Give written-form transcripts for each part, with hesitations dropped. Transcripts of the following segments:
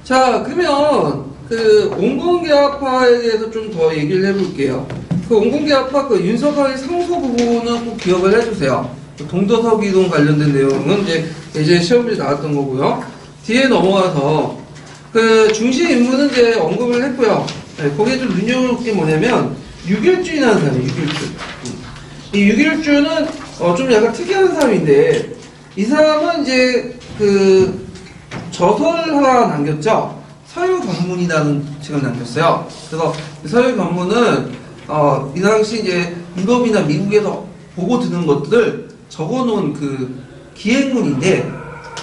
자, 그러면 그 온건계합파에 대해서 좀 더 얘기를 해볼게요. 그 온건계합파 그 윤석열의 상소 부분은 꼭 기억을 해주세요. 동도석 이동 관련된 내용은 이제 예전에 시험 문제 나왔던 거고요. 뒤에 넘어가서 그 중심 인물은 이제 언급을 했고요. 네, 거기에 좀 눈여볼 게 뭐냐면 6.1주이라는 사람이에요. 6.1주. 이 6.1주는 좀 약간 특이한 사람인데 이 사람은 이제 그 저서를 하나 남겼죠. 서유관문이라는 책을 남겼어요. 그래서 서유관문은 이 당시 이제 유럽이나 미국에서 보고 드는 것들을 적어놓은 그 기행문인데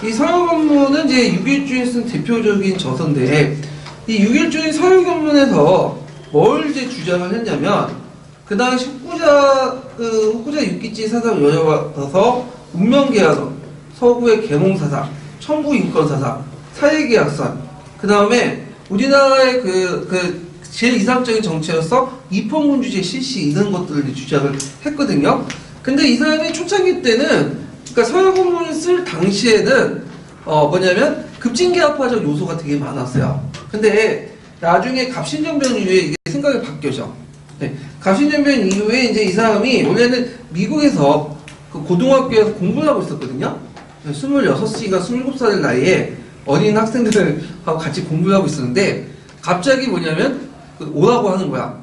이 서유관문은 이제 6.1주에 쓴 대표적인 저서인데 이 6.1주의 서유관문에서 뭘 이제 주장을 했냐면 그 당시 후쿠자 육기치 사상을 여겨봐서 운명계약론, 서구의 계몽사상, 청구인권사상, 사회계약선, 그 다음에 우리나라의 제일 이상적인 정치로서 입헌군주제 실시 이런 것들을 주장을 했거든요. 근데 이 사람이 초창기 때는 그러니까 서유관문을 쓸 당시에는 뭐냐면 급진계합파적 요소가 되게 많았어요. 근데 나중에 갑신정변 이후에 이게 생각이 바뀌어져. 네. 갑신정변 이후에 이제 이 사람이 원래는 미국에서 그 고등학교에서 공부를 하고 있었거든요. 26시가 27살의 나이에 어린 학생들하고 같이 공부를 하고 있었는데 갑자기 뭐냐면 오라고 하는 거야.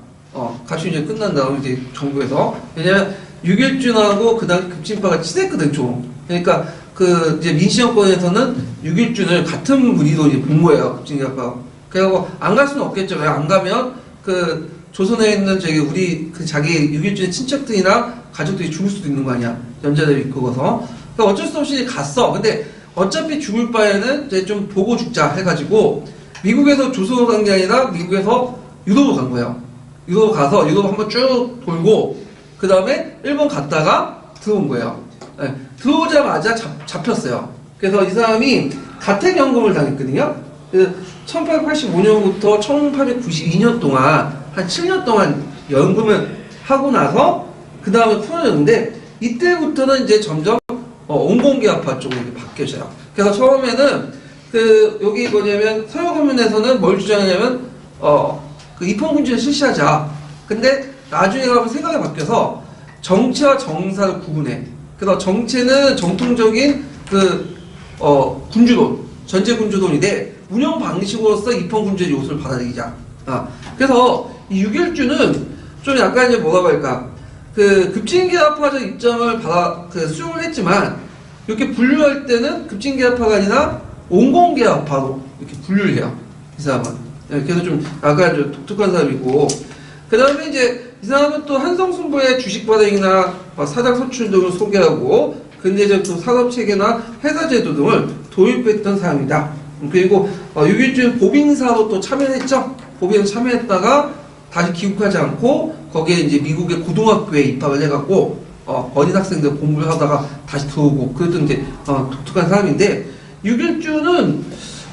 갑신정변 끝난 다음에 이제 정부에서. 왜냐면 6.1준하고 그 다음 급진파가 친했거든 좀. 그러니까 그 이제 민심정권에서는 6.1준을 같은 무리로 이제 본 거예요. 급진계합파. 그래갖고 안 갈 수는 없겠죠. 왜 안 가면 그 조선에 있는 우리 그 자기 6.1준의 친척들이나 가족들이 죽을 수도 있는 거 아니야. 연자들이 이끌어서. 그러니까 어쩔 수 없이 갔어. 근데 어차피 죽을 바에는 이제 좀 보고 죽자 해가지고 미국에서 조선으로 간 게 아니라 미국에서 유럽으로 간 거예요. 유럽 가서 유럽 한번 쭉 돌고 그 다음에 일본 갔다가 들어온 거예요. 네. 들어오자마자 잡혔어요. 그래서 이 사람이 가택연금을 당했거든요. 1885년부터 1892년 동안 한 7년 동안 연금을 하고 나서 그 다음에 풀어졌는데 이때부터는 이제 점점 온건계합파 쪽으로 바뀌어져요. 그래서 처음에는 여기 뭐냐면 서유관문에서는 뭘 주장하냐면 그 입헌군주를 실시하자. 근데 나중에 가면 생각이 바뀌어서 정치와 정사를 구분해. 그래서 정체는 정통적인 군주론, 전제군주론인데 운영 방식으로서 입헌군주의 요소를 받아들이자. 그래서 이 6.1주는 좀 약간 이제 뭐라고 할까. 급진계합파적 입장을 수용을 했지만 이렇게 분류할 때는 급진계합파가 아니라 온건계합파로 이렇게 분류를 해요. 이 사람은. 그래서 좀 약간 좀 독특한 사람이고 그 다음에 이제 이 사람은 또 한성순부의 주식발행이나 사장 선출 등을 소개하고 근대적 산업체계나 회사제도 등을 도입했던 사람이다. 그리고 6.1주 보빙사로 또 참여했죠. 보빙사 참여했다가 다시 귀국하지 않고 거기에 이제 미국의 고등학교에 입학을 해갖고 어린 학생들 공부를 하다가 다시 들어오고 그랬던 이제 독특한 사람인데 6.1주는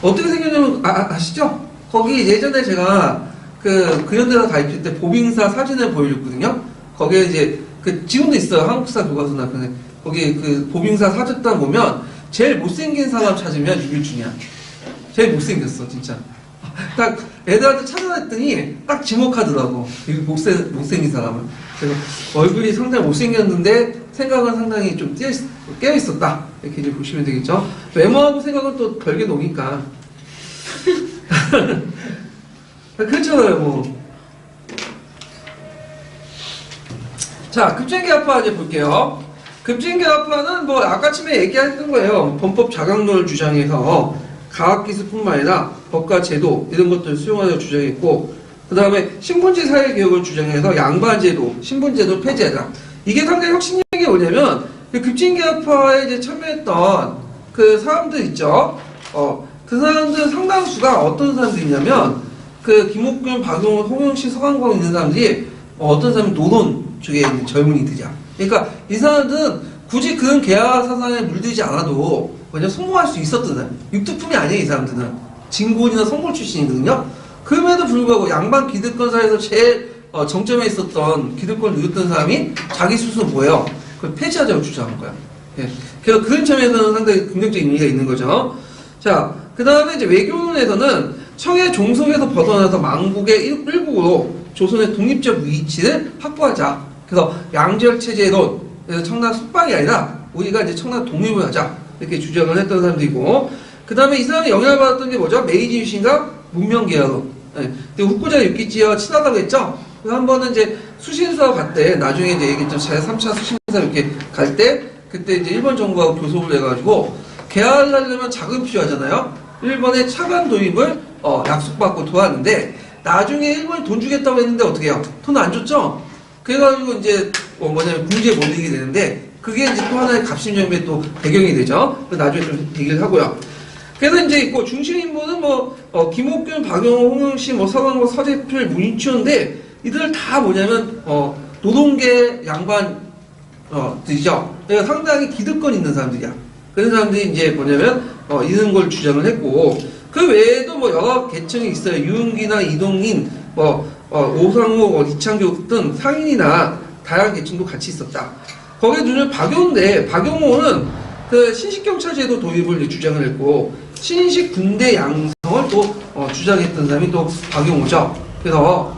어떻게 생겼냐면 아시죠? 거기 예전에 제가 그런데서 가입할 때 보빙사 사진을 보여줬거든요. 거기에 이제 지금도 있어요. 한국사 교과서나 거기 보빙사 사진단 보면 제일 못생긴 사람 찾으면 6.1주냐. 제일 못생겼어 진짜. 딱 애들한테 찾아냈더니 딱 지목하더라고. 못생긴 사람을. 그래서 얼굴이 상당히 못생겼는데 생각은 상당히 좀 깨어있었다. 이렇게 이제 보시면 되겠죠. 외모하고 생각은 또 별개 노니까. 그렇잖아요, 뭐. 자, 급진계합파 이제 볼게요. 급진계합파는 뭐 아까쯤에 얘기했던 거예요. 범법 자각론을 주장해서 과학기술뿐만 아니라 법과 제도 이런 것들을 수용하려고 주장했고 그 다음에 신분제 사회개혁을 주장해서 양반제도, 신분제도 폐지하자. 이게 상당히 혁신적인 게 뭐냐면 급진계합파에 이제 참여했던 그 사람들 있죠. 그 사람들 상당수가 어떤 사람들이냐면 김옥균, 박용훈, 홍영식, 서강광 있는 사람들이 어떤 사람이 노론 쪽에 있는 젊은이들이야. 그러니까 이 사람들은 굳이 그런 계하 사상에 물들지 않아도 그냥 성공할 수 있었던 사람. 육두품이 아니에요, 이 사람들은. 진군이나 성골 출신이거든요. 그럼에도 불구하고 양반 기득권사에서 제일 정점에 있었던 기득권을 누렸던 사람이 자기 스스로 뭐예요? 그걸 폐지하자고 주장한 거야. 예. 그래서 그런 점에서는 상당히 긍정적인 의미가 있는 거죠. 자, 그 다음에 이제 외교론에서는 청해 종속에서 벗어나서 망국의 일국으로 조선의 독립적 위치를 확보하자. 그래서 양지열 체제론, 그래서 청나라 숙박이 아니라 우리가 이제 청나라 독립을 하자. 이렇게 주장을 했던 사람도 있고, 그 다음에 이 사람이 영향을 받았던 게 뭐죠? 메이지 유신과 문명개혁론. 네. 후쿠자 유키치와 친하다고 했죠? 한 번은 이제 수신사 갔대. 나중에 이제 얘기했죠. 제3차 수신사 이렇게 갈 때, 그때 이제 일본 정부하고 교섭을 해가지고, 개화를 하려면 자금 필요하잖아요? 일본의 차관 도입을 약속받고 도왔는데, 나중에 일본이 돈 주겠다고 했는데 어떻게 해요? 돈 안 줬죠? 그래가지고 이제 뭐냐면 궁지에 몰리게 되는데, 그게 이제 또 하나의 갑신정변의 또 배경이 되죠. 나중에 좀 얘기를 하고요. 그래서 이제 있고 중심 인물은 김옥균, 박용호, 홍영시, 서강호, 서재필, 문희춘인데 이들 다 뭐냐면 노동계 양반들이죠. 그러니까 상당히 기득권 있는 사람들이야. 그런 사람들이 이제 뭐냐면 이런 걸 주장을 했고 그 외에도 여러 계층이 있어요. 유은기나 이동인, 오상호, 이창규 등 상인이나 다양한 계층도 같이 있었다. 거기에 눈을 박용호인데 박용호는 그 신식경찰제도 도입을 주장을 했고 신식 군대 양성을 또 주장했던 사람이 또 박용호죠. 그래서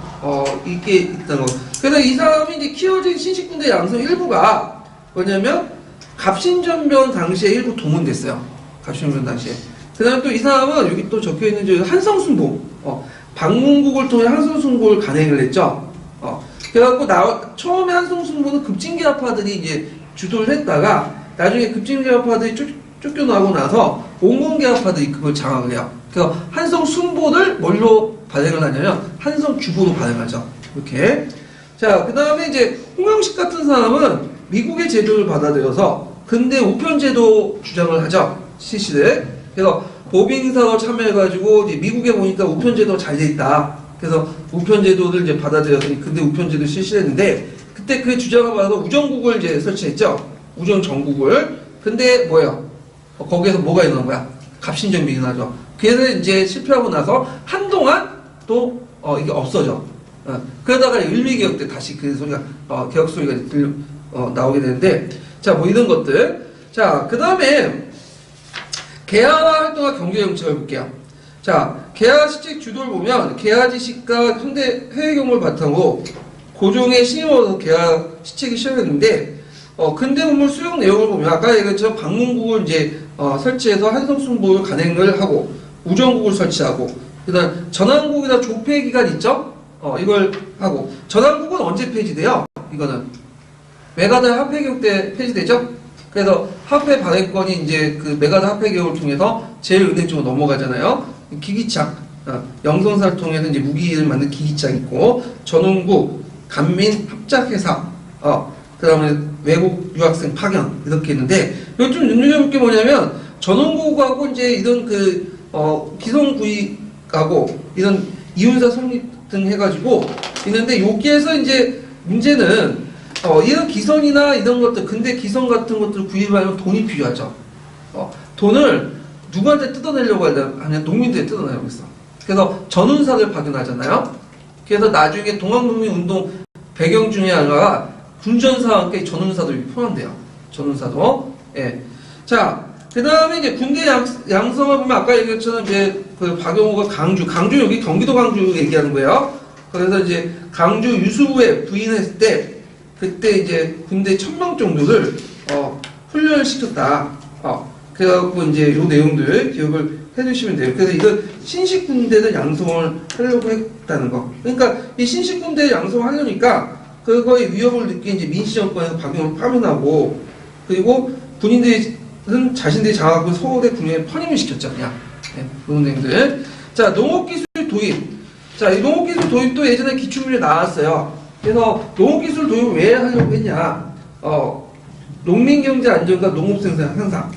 이게 있던 거. 그래서 이 사람이 이제 키워진 신식 군대 양성 일부가 뭐냐면 갑신전변 당시에 일부 동원됐어요. 갑신전변 당시에. 그다음에 또 이 사람은 여기 또 적혀 있는 한성순보, 방문국을 통해 한성순보를 간행을 했죠. 그래갖고 처음에 한성순보는 급진계파들이 이제 주도를 했다가 나중에 급진계파들이 쫓겨나고 나서 온건계파들이 그걸 장악을 해요. 그래서 한성순보를 뭘로 발행을 하냐면 한성주보로 발행하죠. 이렇게. 자, 그 다음에 이제 홍영식 같은 사람은 미국의 제도를 받아들여서 근대 우편제도 주장을 하죠. 실시대. 그래서 보빙사로 참여해가지고 이제 미국에 보니까 우편제도 잘 돼 있다. 그래서 우편제도를 이제 받아들여서 근대 우편제도 실시했는데 그때 그 주장을 받아서 우정국을 이제 설치했죠. 우정정국을. 근데 뭐예요? 거기에서 뭐가 일어난 거야? 갑신정변이 일어나죠. 그래서 이제 실패하고 나서 한동안 또 이게 없어져. 그러다가 을미개혁 때 다시 그 소리가 개혁 소리가 나오게 되는데 자, 뭐 이런 것들. 자, 그 다음에 개화와 활동과 경제정책을 볼게요. 자, 개화 시책 주도를 보면 개화 지식과 현대 해외 경험을 바탕으로 고종의 신임으로 개화 시책이 시작했는데 근대 문물 수용 내용을 보면 아까 얘기했처럼 방문국을 이제 설치해서 한성순보를 간행을 하고 우정국을 설치하고 그다음 전환국이나 조폐 기간 있죠? 이걸 하고 전환국은 언제 폐지돼요? 이거는 메가다 합회 개혁 때 폐지되죠? 그래서 합회 발행권이 이제 그 메가다 합회 개혁을 통해서 제일은행 쪽으로 넘어가잖아요. 기기창, 영성사를 통해서 이제 무기를 만든 기기창 있고 전원국, 간민 합작회사, 그 다음에 외국 유학생 파견 이렇게 있는데 여기 좀 눈여겨볼 게 뭐냐면 전원국하고 이제 이런 그 기성구익하고 이런 이윤사 성립 등 해가지고 있는데 여기에서 이제 문제는 이런 기선이나 이런 것들 근데 기선 같은 것들을 구입하려면 돈이 필요하죠. 돈을 누구한테 뜯어내려고 하냐 농민들에 뜯어내려고 했어. 그래서 전운사를 파견하잖아요. 그래서 나중에 동학농민운동 배경 중에 하나가 군전사와 함께 전운사도 포함돼요. 전운사도. 예. 자, 그 다음에 이제 군대 양성을 보면 아까 얘기했처럼 이제 그 박용호가 강주 여기 경기도 강주 얘기하는 거예요. 그래서 이제 강주 유수부에 부인했을 때 그때 이제 군대 1000명 정도를 훈련을 시켰다. 그래갖고 이제 요 내용들 기억을 해주시면 돼요. 그래서 이건 신식 군대를 양성을 하려고 했다는 거. 그러니까 이 신식 군대 양성을 하려니까 그거의 위협을 느낀 이제 민시정권에서 박용호를 파면하고 그리고 군인들은 자신들이 장악하고 서울의 군인에 편입을 시켰죠. 그냥. 네, 그런 내용들. 자, 농업기술 도입. 자, 이 농업기술 도입도 예전에 기출문제 나왔어요. 그래서 농업기술 도입을 왜 하려고 했냐. 농민경제 안정과 농업생산 향상.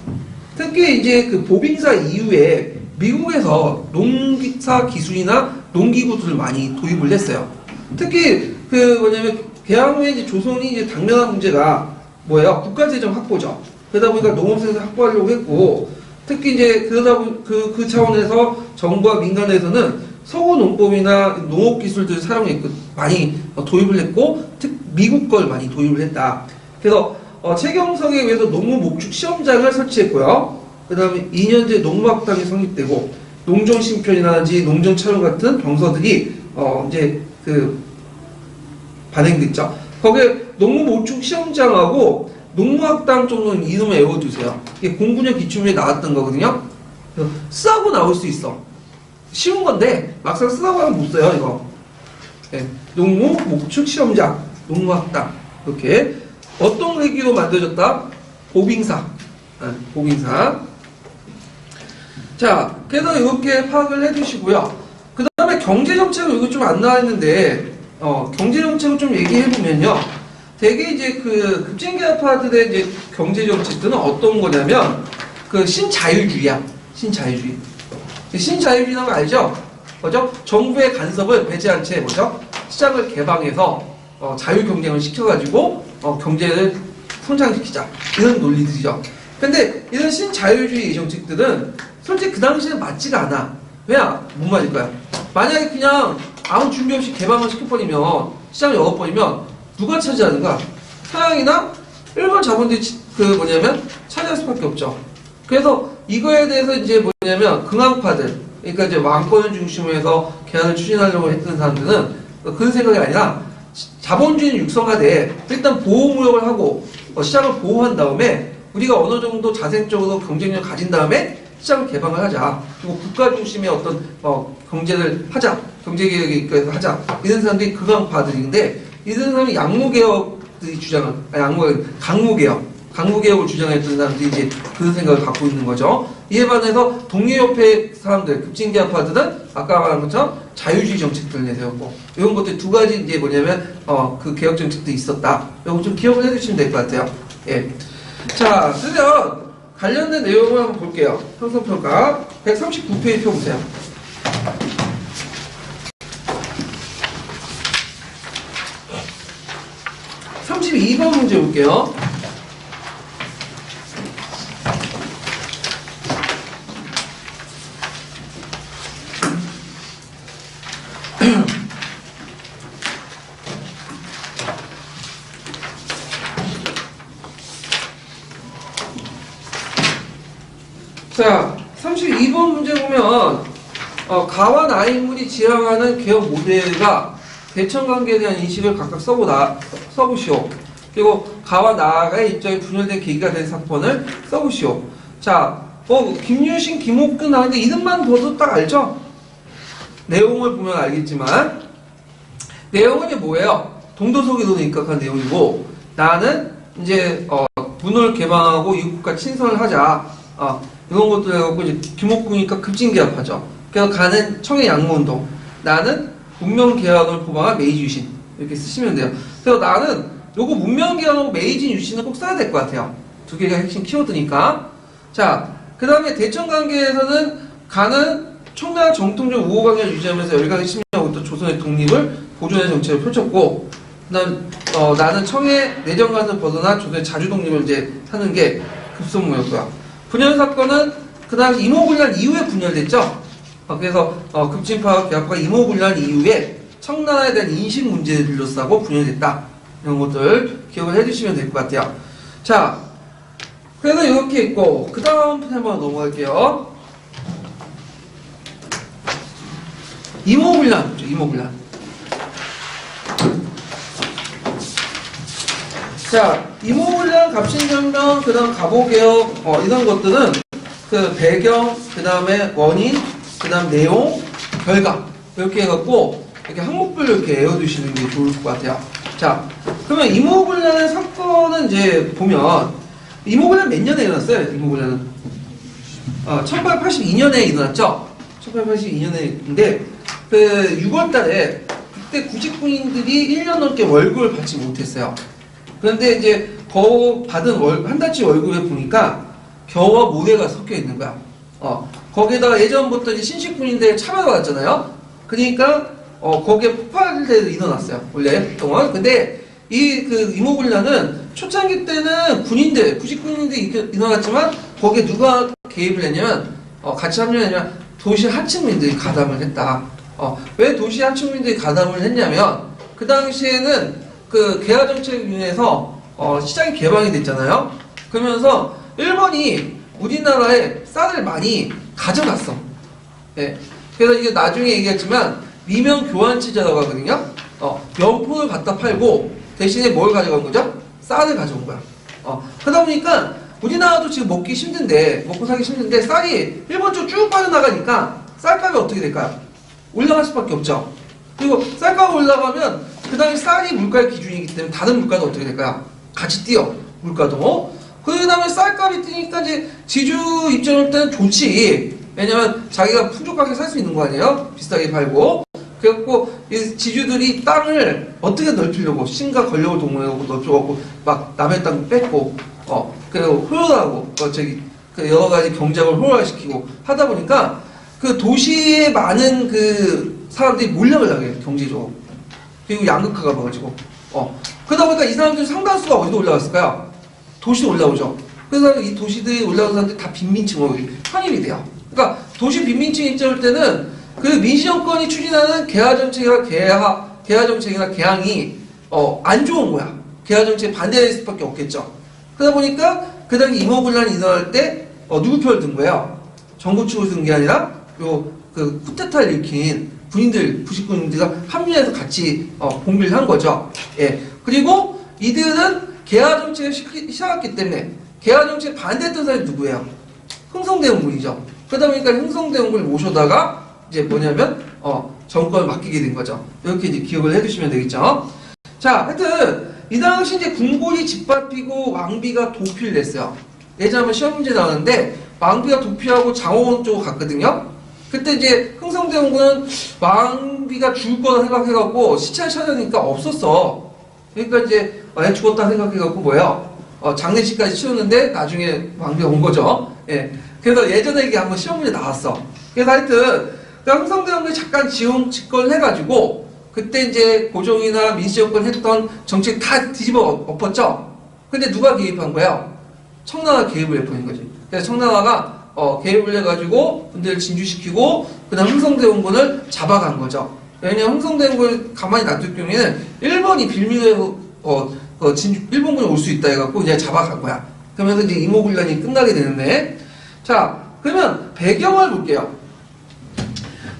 특히 이제 그 보빙사 이후에 미국에서 농사 기술이나 농기구들을 많이 도입을 했어요. 특히 그 뭐냐면 개항 후에 이제 조선이 이제 당면한 문제가 뭐예요? 국가재정 확보죠. 그러다 보니까 농업생산 확보하려고 했고 특히 이제 그 차원에서 정부와 민간에서는 서구 농법이나 농업 기술들을 사용했고 많이 도입을 했고 미국 걸 많이 도입을 했다. 그래서 최경석에 의해서 농무 목축 시험장을 설치했고요. 그 다음에 2년제 농무학당이 성립되고 농정심편이라든지 농정차론 같은 병서들이 이제 발행됐죠. 거기에 농무모축 시험장하고 농무학당 정도는 이름을 외워두세요. 이게 09년 기출문제 나왔던 거거든요. 쓰라고 나올 수 있어. 쉬운 건데 막상 쓰라고 하면 못 써요 이거. 네. 농무모축 시험장, 농무학당 이렇게 어떤 계기로 만들어졌다? 보빙사. 보빙사. 자, 그래서 이렇게 파악을 해주시고요. 그 다음에 경제정책은 이거 좀 안 나와있는데, 경제정책을 좀 얘기해보면요. 되게 이제 급진계열파들의 이제 경제정책들은 어떤 거냐면, 신자유주의야. 신자유주의. 신자유주의라는 거 알죠? 뭐죠? 정부의 간섭을 배제한 채, 뭐죠? 시장을 개방해서, 자유경쟁을 시켜가지고, 경제를 성장시키자. 이런 논리들이죠. 근데 이런 신자유주의 정책들은 솔직히 그 당시에는 맞지가 않아. 왜? 못 맞을 거야. 만약에 그냥 아무 준비 없이 개방을 시켜버리면, 시장을 열어버리면 누가 차지하는 거야? 서양이나 일본 자본들이 차지할 수밖에 없죠. 그래서 이거에 대해서 이제 뭐냐면 긍황파들, 그러니까 이제 왕권을 중심으로 해서 개헌을 추진하려고 했던 사람들은 그런 생각이 아니라 자본주의는 육성하되 일단 보호무역을 하고 시장을 보호한 다음에 우리가 어느 정도 자생적으로 경쟁력을 가진 다음에 시장을 개방을 하자. 그리고 국가 중심의 어떤 경제를 하자. 경제개혁에 이끌어서 하자. 이런 사람들이 극강파들인데 이런 사람이 양무개혁들이 주장을 강무개혁을 주장했던 사람들이 이제 그런 생각을 갖고 있는 거죠. 이에 반해서 동료협회 사람들, 급진계열파들은 아까 말한 것처럼 자유주의 정책들을 내세웠고 이런 것들 두 가지 이제 뭐냐면 그 개혁 정책도 있었다. 이거 좀 기억을 해주시면 될 것 같아요. 예. 자, 그러면 관련된 내용을 한번 볼게요. 형성평가 139페이지 펴보세요. 32번 문제 볼게요. 자, 32번 문제 보면 가와 나 인물이 지향하는 개혁 모델과 대천관계에 대한 인식을 각각 써보시오. 그리고 가와 나의 입장이 분열된 계기가 된 사건을 써보시오. 자, 김유신, 김옥근 하는데 이름만 봐도 딱 알죠? 내용을 보면 알겠지만 내용은 이제 뭐예요? 동도서기도에 입각한 내용이고 나는 이제 문을 개방하고 이국가 친선을 하자. 이런 것들 해갖고 이제 김옥근이니까 급진개혁하죠. 그래서 가는 청해 양무운동. 나는 문명개혁을 포방한 메이지 유신. 이렇게 쓰시면 돼요. 그래서 나는 요거 문명개혁하고 메이지 유신을 꼭 써야 될 것 같아요. 두 개가 핵심 키워드니까. 자, 그 다음에 대천관계에서는 가는 청나라 정통적 우호관계를 유지하면서 열강의 침략하고 또 조선의 독립을 보존의 정책을 펼쳤고, 나는 청해 내정관을 벗어나 조선의 자주독립을 이제 하는 게 급선무였고요. 분열 사건은 그 당시 임오군란 이후에 분열됐죠. 그래서 급진파와 개혁파가 임오군란 이후에 청나라에 대한 인식 문제를 둘러싸고 분열됐다. 이런 것들 기억을 해주시면 될 것 같아요. 자, 그래서 이렇게 있고 그 다음 테마 넘어갈게요. 임오군란, 임오군란. 자, 임오군란, 갑신전면, 그 다음 갑오개혁, 이런 것들은 그 배경, 그 다음에 원인, 그 다음 내용, 결과 이렇게 해갖고 이렇게 항목별로 이렇게 외워두시는 게 좋을 것 같아요. 자, 그러면 임오군란의 사건은 이제 보면 임오군란 몇 년에 일어났어요? 임오군란은 1882년에 일어났죠. 1882년에인데 그 6월달에 그때 구직군인들이 1년 넘게 월급을 받지 못했어요. 그런데 이제 받은 한 달치 월급에 보니까 겨와 모래가 섞여 있는 거야. 거기에다가 예전부터 이제 신식군인들 참여가 왔잖아요. 그러니까 거기에 폭발들이 일어났어요. 원래 동안. 근데 임오군란은 초창기 때는 구직군인들이 일어났지만 거기에 누가 개입을 했냐면 같이 합류했냐면 도시 하층민들이 가담을 했다. 왜 도시 하층민들이 가담을 했냐면 그 당시에는 그 개화정책을 인해서 시장이 개방이 됐잖아요. 그러면서 일본이 우리나라에 쌀을 많이 가져갔어. 예. 그래서 이게 나중에 얘기했지만 미명 교환치자라고 하거든요. 명품을 갖다 팔고 대신에 뭘 가져간 거죠? 쌀을 가져온 거야. 그러다 보니까 우리나라도 지금 먹고 사기 힘든데 쌀이 일본 쪽 쭉 빠져나가니까 쌀값이 어떻게 될까요? 올라갈 수밖에 없죠. 그리고 쌀값이 올라가면 그 다음에 쌀이 물가의 기준이기 때문에 다른 물가도 어떻게 될까요? 같이 뛰어, 물가도. 그 다음에 쌀값이 뛰니까 이제 지주 입장일 때는 좋지. 왜냐면 자기가 풍족하게 살 수 있는 거 아니에요? 비싸게 팔고. 그래갖고 이 지주들이 땅을 어떻게 넓히려고 신과 권력을 동원하고 넓혀갖고 막 남의 땅 뺏고 그리고 효율화하고 그 여러 가지 경제를 효율화시키고 하다 보니까 그 도시에 많은 그 사람들이 몰려가려고 해요, 경제적으로. 그리고 양극화가 봐가지고 그러다 보니까 이 사람들 상당수가 어디로 올라갔을까요? 도시로 올라오죠. 그래서 이 도시들이 올라온 사람들이 다 빈민층으로 편입이 돼요. 그러니까 도시 빈민층 입장일 때는 그 민시 정권이 추진하는 개화 정책이나 개항이 안 좋은 거야. 개화 정책에 반대할 수밖에 없겠죠. 그러다 보니까 그 당시 임원군란이 일어날 때 누구 표를 든 거예요? 정부 측을 든 게 아니라 그 쿠데타를 일으킨 부식군인들과 합류해서 같이 봉기를 한 거죠. 예. 그리고 이들은 개화 정책을 시작했기 때문에 개화 정책에 반대했던 사람이 누구예요? 흥성대원군이죠. 그러다 보니까 흥성대원군을 모셔다가 이제 뭐냐면 정권을 맡기게 된 거죠. 이렇게 이제 기억을 해두시면 되겠죠. 자, 하여튼 이 당시 이제 궁궐이 짓밟히고 왕비가 도피를 냈어요. 예전에 한번 시험 문제 나왔는데 왕비가 도피하고 장호원 쪽으로 갔거든요. 그때 이제 흥성대원군은 왕비가 죽을 거라 생각해갖고 시체를 찾아내니까 없었어. 그러니까 이제 죽었다 생각해갖고 뭐예요? 장례식까지 치렀는데 나중에 왕비가 온 거죠. 예. 그래서 예전에 이게 한번 시험 문제 나왔어. 그래서 하여튼 흥성대원군이 잠깐 집권을 해가지고 그때 이제 고종이나 민씨정권 했던 정책 다 뒤집어 엎었죠. 근데 누가 개입한 거예요? 청나라가 개입을 해버린 거지. 그래서 청나라가 개입을 해가지고 군대를 진주시키고 그 다음 흥성대원군을 잡아간 거죠. 왜냐면 흥성대원군을 가만히 놔둘 경우에는 일본이 빌미해서 일본군이 올 수 있다 해갖고 이제 잡아간 거야. 그러면서 이제 임오군란이 끝나게 되는데, 자, 그러면 배경을 볼게요.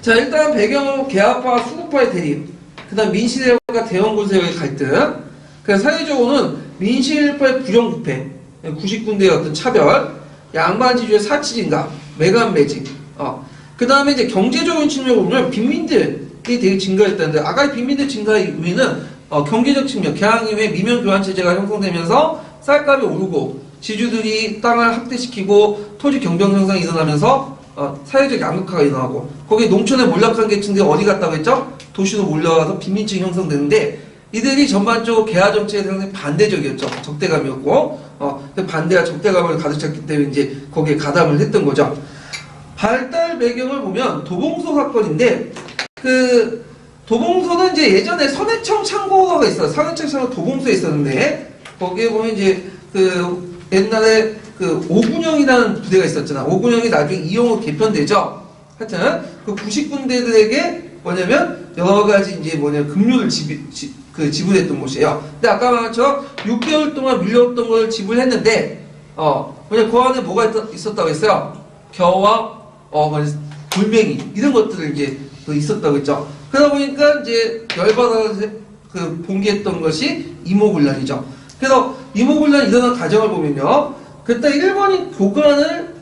자, 일단 배경은 개화파와 수구파의 대립, 그 다음 민실과 대원군세력의 갈등, 그래서 사회적으로는 민실파의 부정부패, 구식군대의 어떤 차별, 양반지주의 사치 증가, 매간 매직, 그 다음에 이제 경제적인 측면으로 보면 빈민들이 되게 증가했다는데, 아까 빈민들 증가의 요인은 경제적 측면, 개항 이후에 미명 교환 체제가 형성되면서 쌀값이 오르고 지주들이 땅을 확대시키고 토지 경쟁 형성이 일어나면서 사회적 양극화가 일어나고 거기에 농촌에 몰락한 계층들이 어디 갔다고 했죠? 도시로 몰려와서 빈민층이 형성되는데 이들이 전반적으로 개화 정책에 상당히 반대적이었죠. 적대감이었고 그 반대와 적대감을 가득 찼기 때문에 이제 거기에 가담을 했던 거죠. 발달 배경을 보면 도봉소 사건인데 그 도봉소는 이제 예전에 선해청 창고가 있어요. 선해청 창고 도봉소에 있었는데 거기에 보면 이제 그 옛날에 그 오군영이라는 부대가 있었잖아. 오군영이 나중에 이용으로 개편되죠. 하여튼 그 구식군대들에게 뭐냐면 여러 가지 이제 급료를 지불했던 곳이에요. 근데 아까 말한 것처럼 6개월 동안 밀려왔던 걸 지불했는데 그 안에 뭐가 있었다고 했어요? 겨와 돌멩이 이런 것들을 이제 있었다고 했죠. 그러다 보니까 이제 열받아서 봉기했던 것이 이모군란이죠. 그래서 이모군란이 일어난 과정을 보면요. 그때 일본이 교관을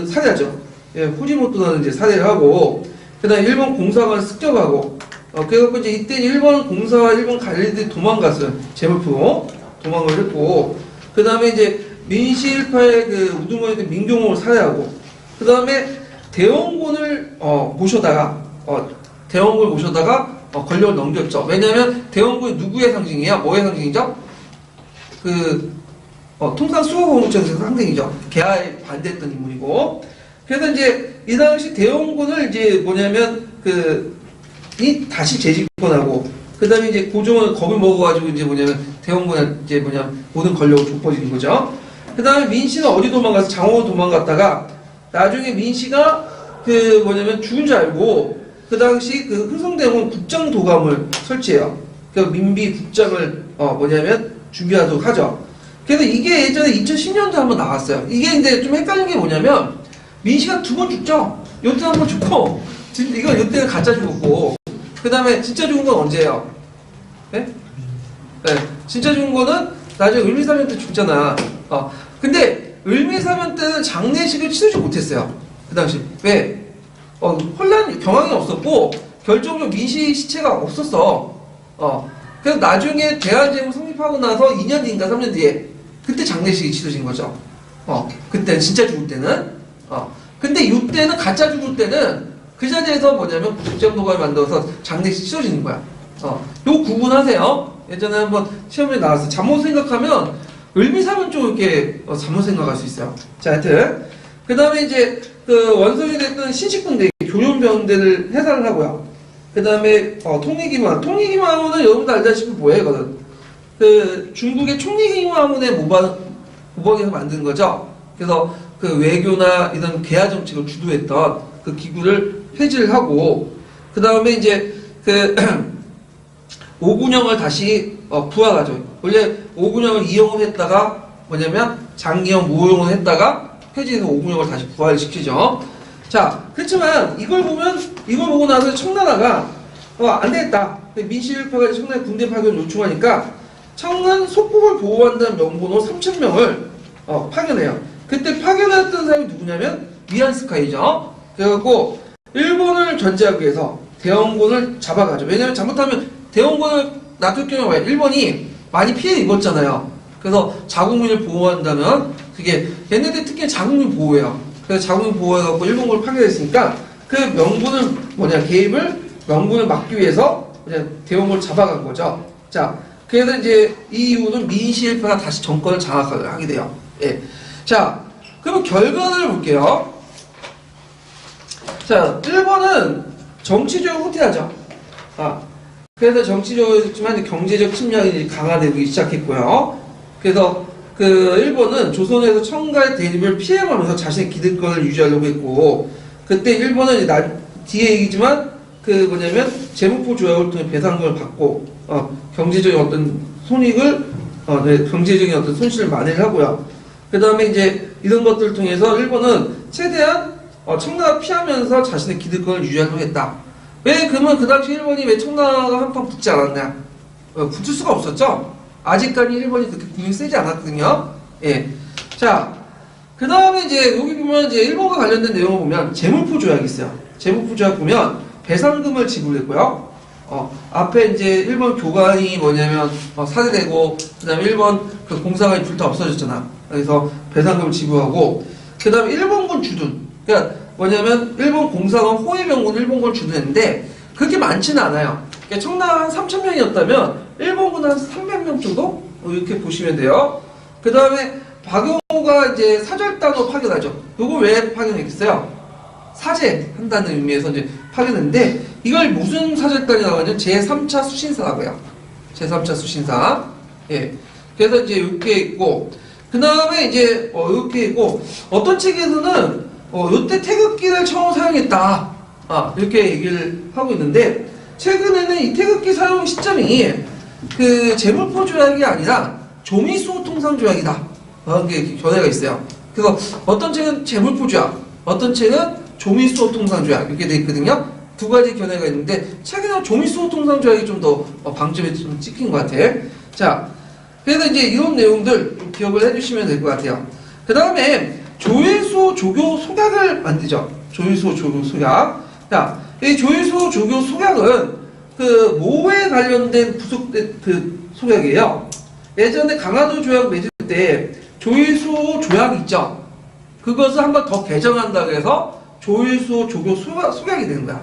살해하죠. 예, 후지모토는 이제 살해를 하고, 그 다음에 일본 공사관을 습격하고, 그래갖고 이제 이때 일본 공사와 일본 관리들이 도망갔어요. 제물프로 도망을 했고, 그 다음에 이제 민실파의 그 우두머리들 민경호를 살해하고, 그 다음에 대원군을 모셔다가 권력을 넘겼죠. 왜냐하면 대원군이 누구의 상징이에요? 뭐의 상징이죠? 통상 수호공무청에서 상징이죠. 개화에 반대했던 인물이고. 그래서 이제 이 당시 대원군을 이제 다시 재집권하고, 그 다음에 이제 고종은 겁을 먹어가지고 이제 대원군은 이제 모든 권력을 좁혀지는 거죠. 그 다음에 민씨는 어디 도망가서 장호로 도망갔다가 나중에 민씨가 죽은 줄 알고 그 당시 흥성대원군 국정도감을 설치해요. 그 민비 국장을 준비하도록 하죠. 그래서 이게 예전에 2010년도에 한번 나왔어요. 이게 이제 좀 헷갈린 게 뭐냐면 민씨가 2번 죽죠. 요때 한 번 죽고 이거 요때는 가짜 죽었고 그 다음에 진짜 죽은 건 언제예요? 네? 네, 진짜 죽은 거는 나중에 을미사면 때 죽잖아. 근데 을미사면 때는 장례식을 치르지 못했어요. 그 당시. 왜? 혼란, 경황이 없었고 결정적으로 민씨 시체가 없었어. 그래서 나중에 대한제국 성립하고 나서 2년 뒤인가 3년 뒤에 그때 장례식이 치러진 거죠. 그때 진짜 죽을 때는. 근데 이때는 가짜 죽을 때는 그 자리에서 뭐냐면 국정도가를 만들어서 장례식 치러지는 거야. 요 구분하세요. 예전에 한번 시험에 나왔어. 잘못 생각하면 을미사면 쪽 이렇게 잘못 생각할 수 있어요. 자, 하여튼 그 다음에 이제 그 원성이 됐던 신식군대 교련병대를 해산을 하고요. 그 다음에 통일기만. 통일기만은 여러분도 알다시피 뭐예요, 이거는? 그 중국의 총리기만의 모방에서 만든 거죠. 그래서 그 외교나 이런 개화 정책을 주도했던 그 기구를 폐지를 하고 그 다음에 이제 그 오군영을 다시 부활하죠. 원래 오군영을 이용을 했다가 뭐냐면 장기영 무용을 했다가 폐지해서 오군영을 다시 부활시키죠. 자, 그렇지만 이걸 보고 나서 청나라가 안 되겠다. 민씨일파가 청나라 군대 파견을 요청하니까 청난 속국을 보호한다는 명분으로 3,000명을 파견해요. 그때 파견했던 사람이 누구냐면 위안스카이죠. 그래갖고 일본을 견제하기 위해서 대원군을 잡아가죠. 왜냐면 잘못하면 대원군을 놔둘 경우에 일본이 많이 피해 입었잖아요. 그래서 자국민을 보호한다면 그게 얘네들 특히 자국민 보호예요. 그래서 자국민 보호해갖고 일본군을 파견했으니까 그 명분을 명분을 막기 위해서 그냥 대원군을 잡아간 거죠. 자, 그래서 이제 이 이후는 민씨일파가 다시 정권을 장악하게 돼요. 예. 자, 그럼 결과를 볼게요. 자, 일본은 정치적으로 후퇴하죠. 그래서 정치적으로 했지만 경제적 침략이 강화되기 시작했고요. 그래서 그 일본은 조선에서 청가의 대립을 피해가면서 자신의 기득권을 유지하려고 했고, 그때 일본은 뒤에 얘기지만 그 뭐냐면 제목포 조약을 통해 배상금을 받고 경제적인 어떤 경제적인 어떤 손실을 만회를 하고요. 그 다음에 이제 이런 것들을 통해서 일본은 최대한 청나라 피하면서 자신의 기득권을 유지하려고 했다. 그러면 그 당시 일본이 왜 청나라가 한판 붙지 않았냐? 붙을 수가 없었죠? 아직까지 일본이 그렇게 군이 세지 않았거든요. 예. 자, 그 다음에 이제 여기 보면 이제 일본과 관련된 내용을 보면 제물포 조약이 있어요. 제물포 조약 보면 배상금을 지불했고요. 앞에 이제 일본 교관이 뭐냐면 살해되고 그 다음에 일본 그 공사관이 불타 없어졌잖아. 그래서 배상금을 지불하고 그 다음에 일본군 주둔. 그러니까 뭐냐면 일본 공사관 호위병군 일본군 주둔했는데 그렇게 많지는 않아요. 그러니까 청나라 한 3,000명이었다면 일본군 한 300명 정도 이렇게 보시면 돼요. 그 다음에 박용호가 이제 사절단으로 파견하죠. 이거 왜 파견했겠어요? 사죄한다는 의미에서 이제 파견했는데 이걸 무슨 사절단이라고 하냐면 제3차 수신사라고 해요. 제3차 수신사. 예. 그래서 이제 이렇게 있고 그 다음에 이제 이렇게 있고 어떤 책에서는 이때 태극기를 처음 사용했다. 이렇게 얘기를 하고 있는데 최근에는 이 태극기 사용 시점이 그 제물포 조약이 아니라 조미수 통상 조약이다. 이게 견해가 있어요. 그래서 어떤 책은 제물포 조약, 어떤 책은 조미수 통상 조약 이렇게 돼 있거든요. 두 가지 견해가 있는데 최근에 조미수 통상 조약이 좀 더 방점이 좀 찍힌 것 같아. 자, 그래서 이제 이런 내용들 좀 기억을 해주시면 될 것 같아요. 그 다음에 조일수 조교 속약을 만들죠. 조일수 조교 속약. 자, 이 조일수 조교 속약은 그 뭐에 관련된 그 속약이에요. 예전에 강화도 조약 맺을 때 조일수 조약 있죠. 그것을 한번 더 개정한다고 해서 조일수 조교 속약이 되는 거야.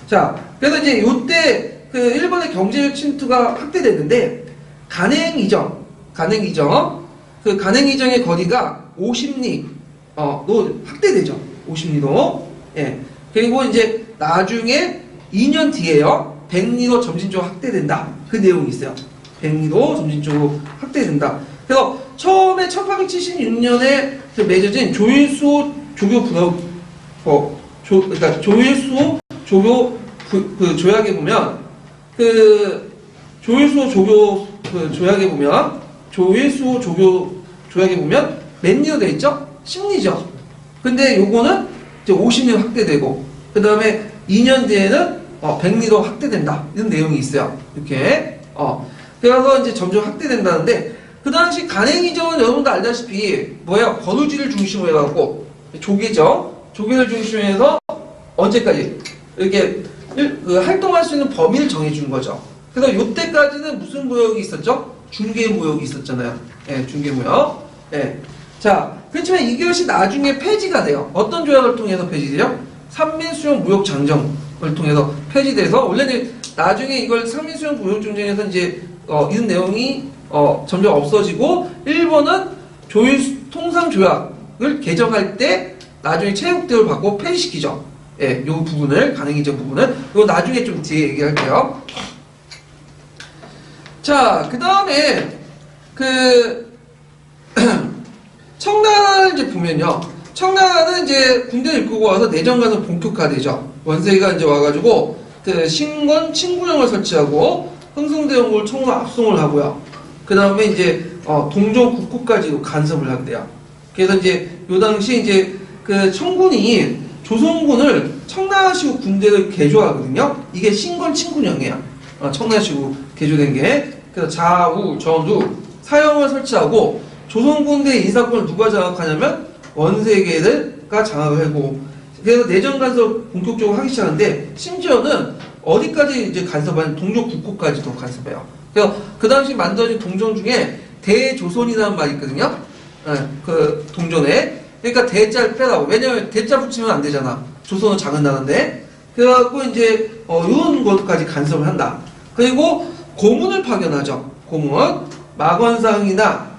자, 그래서 이제 요때 그 일본의 경제적 침투가 확대됐는데 간행이정. 그 간행이정의 거리가 50리로 확대되죠. 50리로. 예. 그리고 이제 나중에 2년 뒤에요. 100리로 점진적으로 확대된다. 그 내용이 있어요. 100리로 점진적으로 확대된다. 그래서 처음에 1876년에 그 맺어진 조일수 조교 그러니까 조일수 조교 그 조약에 보면 그 조일수 조교 그 조약에 보면 조일수 조약에 보면 몇 년으로 돼 있죠? 10리죠. 근데 요거는 이제 50년 확대되고, 그 다음에 2년 뒤에는 100리로 확대된다. 이런 내용이 있어요. 이렇게. 그래서 이제 점점 확대된다는데, 그 당시 간행이전은 여러분도 알다시피, 거주지를 중심으로 해갖고, 조계죠. 조계를 중심으로 해서 언제까지? 이렇게 활동할 수 있는 범위를 정해준 거죠. 그래서 요때까지는 무슨 무역이 있었죠? 중개무역이 있었잖아요. 예, 중개무역. 예. 자, 그렇지만 이것이 나중에 폐지가 돼요. 어떤 조약을 통해서 폐지돼요? 삼민수용 무역장정을 통해서 폐지돼서, 원래는 나중에 이걸 삼민수용 무역장정에서 이제, 이런 내용이, 점점 없어지고, 일본은 조일통상조약을 개정할 때, 나중에 체육대우를 받고 폐지시키죠. 예, 요 부분을, 간행이전 부분을. 이거 나중에 좀 뒤에 얘기할게요. 자, 그 다음에, 청나라를 이제 보면요. 청나라는 이제 군대를 이끌고 와서 내정간섭 본격화되죠. 원세가 이제 와가지고, 신건 친구령을 설치하고, 흥성대원군을 총으로 압송을 하고요. 그 다음에 이제, 동종 국호까지도 간섭을 하게 돼요. 그래서 이제, 요 당시 이제, 청군이 조선군을 청나라시국 군대를 개조하거든요. 이게 신건 친구령이에요. 청나라시국 개조된 게. 그래서 좌우, 전우, 사형을 설치하고, 조선군대 인사권을 누가 장악하냐면 원세계가 장악을 하고, 그래서 내정 간섭 본격적으로 하기 시작하는데, 심지어는 어디까지 이제 간섭하냐면 동족 국호까지도 간섭해요. 그래서 그 당시 만들어진 동정 중에 대조선이라는 말이 있거든요. 그 동전에. 그러니까 대자를 빼라고. 왜냐면 대자 붙이면 안 되잖아. 조선은 작은 나라인데. 그래갖고 이제 이런 것까지 간섭을 한다. 그리고 고문을 파견하죠. 고문. 마건상이나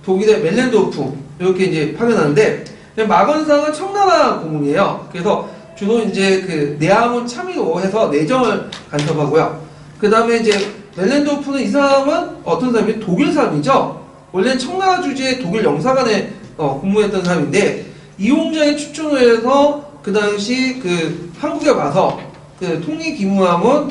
독일의 멜렌도르프 이렇게 이제 파견하는데, 마건상은 청나라 고문이에요. 그래서 주로 이제 내함은 참의로 해서 내정을 간섭하고요. 그 다음에 이제 멜렌도르프는 이 사람은 어떤 사람이 독일 사람이죠. 원래는 청나라 주지의 독일 영사관에 근무했던 사람인데, 이홍장의 추천을 해서 그 당시 한국에 와서 통일기무함은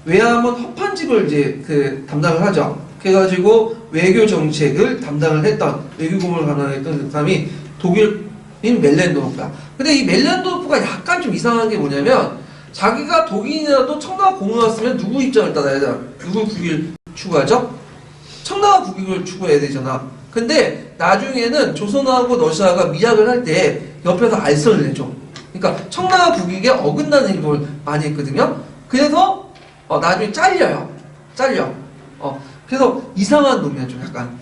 외함은 허판집을 이제 담당을 하죠. 그래가지고 외교 정책을 담당을 했던, 외교고문을 담당했던 사람이 독일인 멜렌도르프야. 근데 이 멜렌도르프가 약간 좀 이상한 게 뭐냐면, 자기가 독일이라도 청나라 고문을 왔으면 누구 입장을 따라야 돼? 누구 국익을 추구하죠? 청나라 국익을 추구해야 되잖아. 근데 나중에는 조선하고 러시아가 미약을 할 때 옆에서 알선을 내줘. 그러니까 청나라 국익에 어긋나는 일을 많이 했거든요. 그래서 나중에 잘려. 그래서 이상한 놈이야, 좀 약간.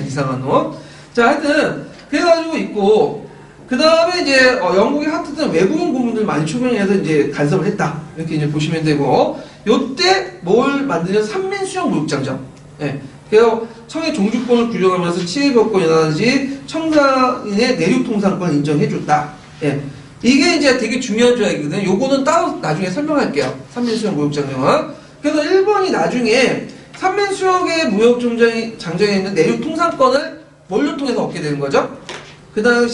이상한 놈. 자, 하여튼 그래가지고 있고, 그 다음에 이제 영국의 하트든 외국인 고문들 많이 초빙해서 이제 간섭을 했다. 이렇게 이제 보시면 되고, 요때 뭘 만드냐? 삼민수용 무역장정. 예. 그래서 청의 종주권을 규정하면서 치해법권이라든지 청산인의 내륙통상권을 인정해줬다. 예. 이게 이제 되게 중요한 조약이거든요. 요거는 따로 나중에 설명할게요. 삼민수용 무역장정은. 그래서 일본이 나중에 삼민수역의 무역장정에 있는 내륙통상권을 뭘로 통해서 얻게 되는 거죠? 그 당시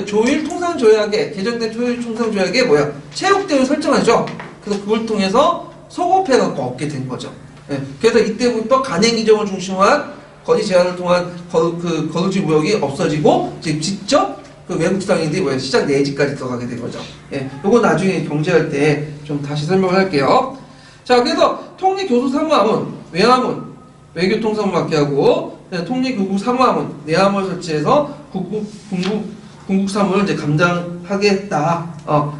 조일통상조약에, 개정된 조일통상조약에 체육대우를 설정하죠. 그래서 그걸 통해서 소급해갖고 얻게 된 거죠. 예. 그래서 이때부터 간행기정을 중심으로 한 거리 제한을 통한 거주지 무역이 없어지고, 이제 직접 외국 상인들이 시장 내지까지 들어가게 된 거죠. 예. 요거 나중에 경제할 때 좀 다시 설명을 할게요. 자, 그래서 통일교수사무함은 외함은 외교통상을 맡게 하고, 통일교구사무함은 내함을 설치해서 군국사무를 이제 감당하게 했다.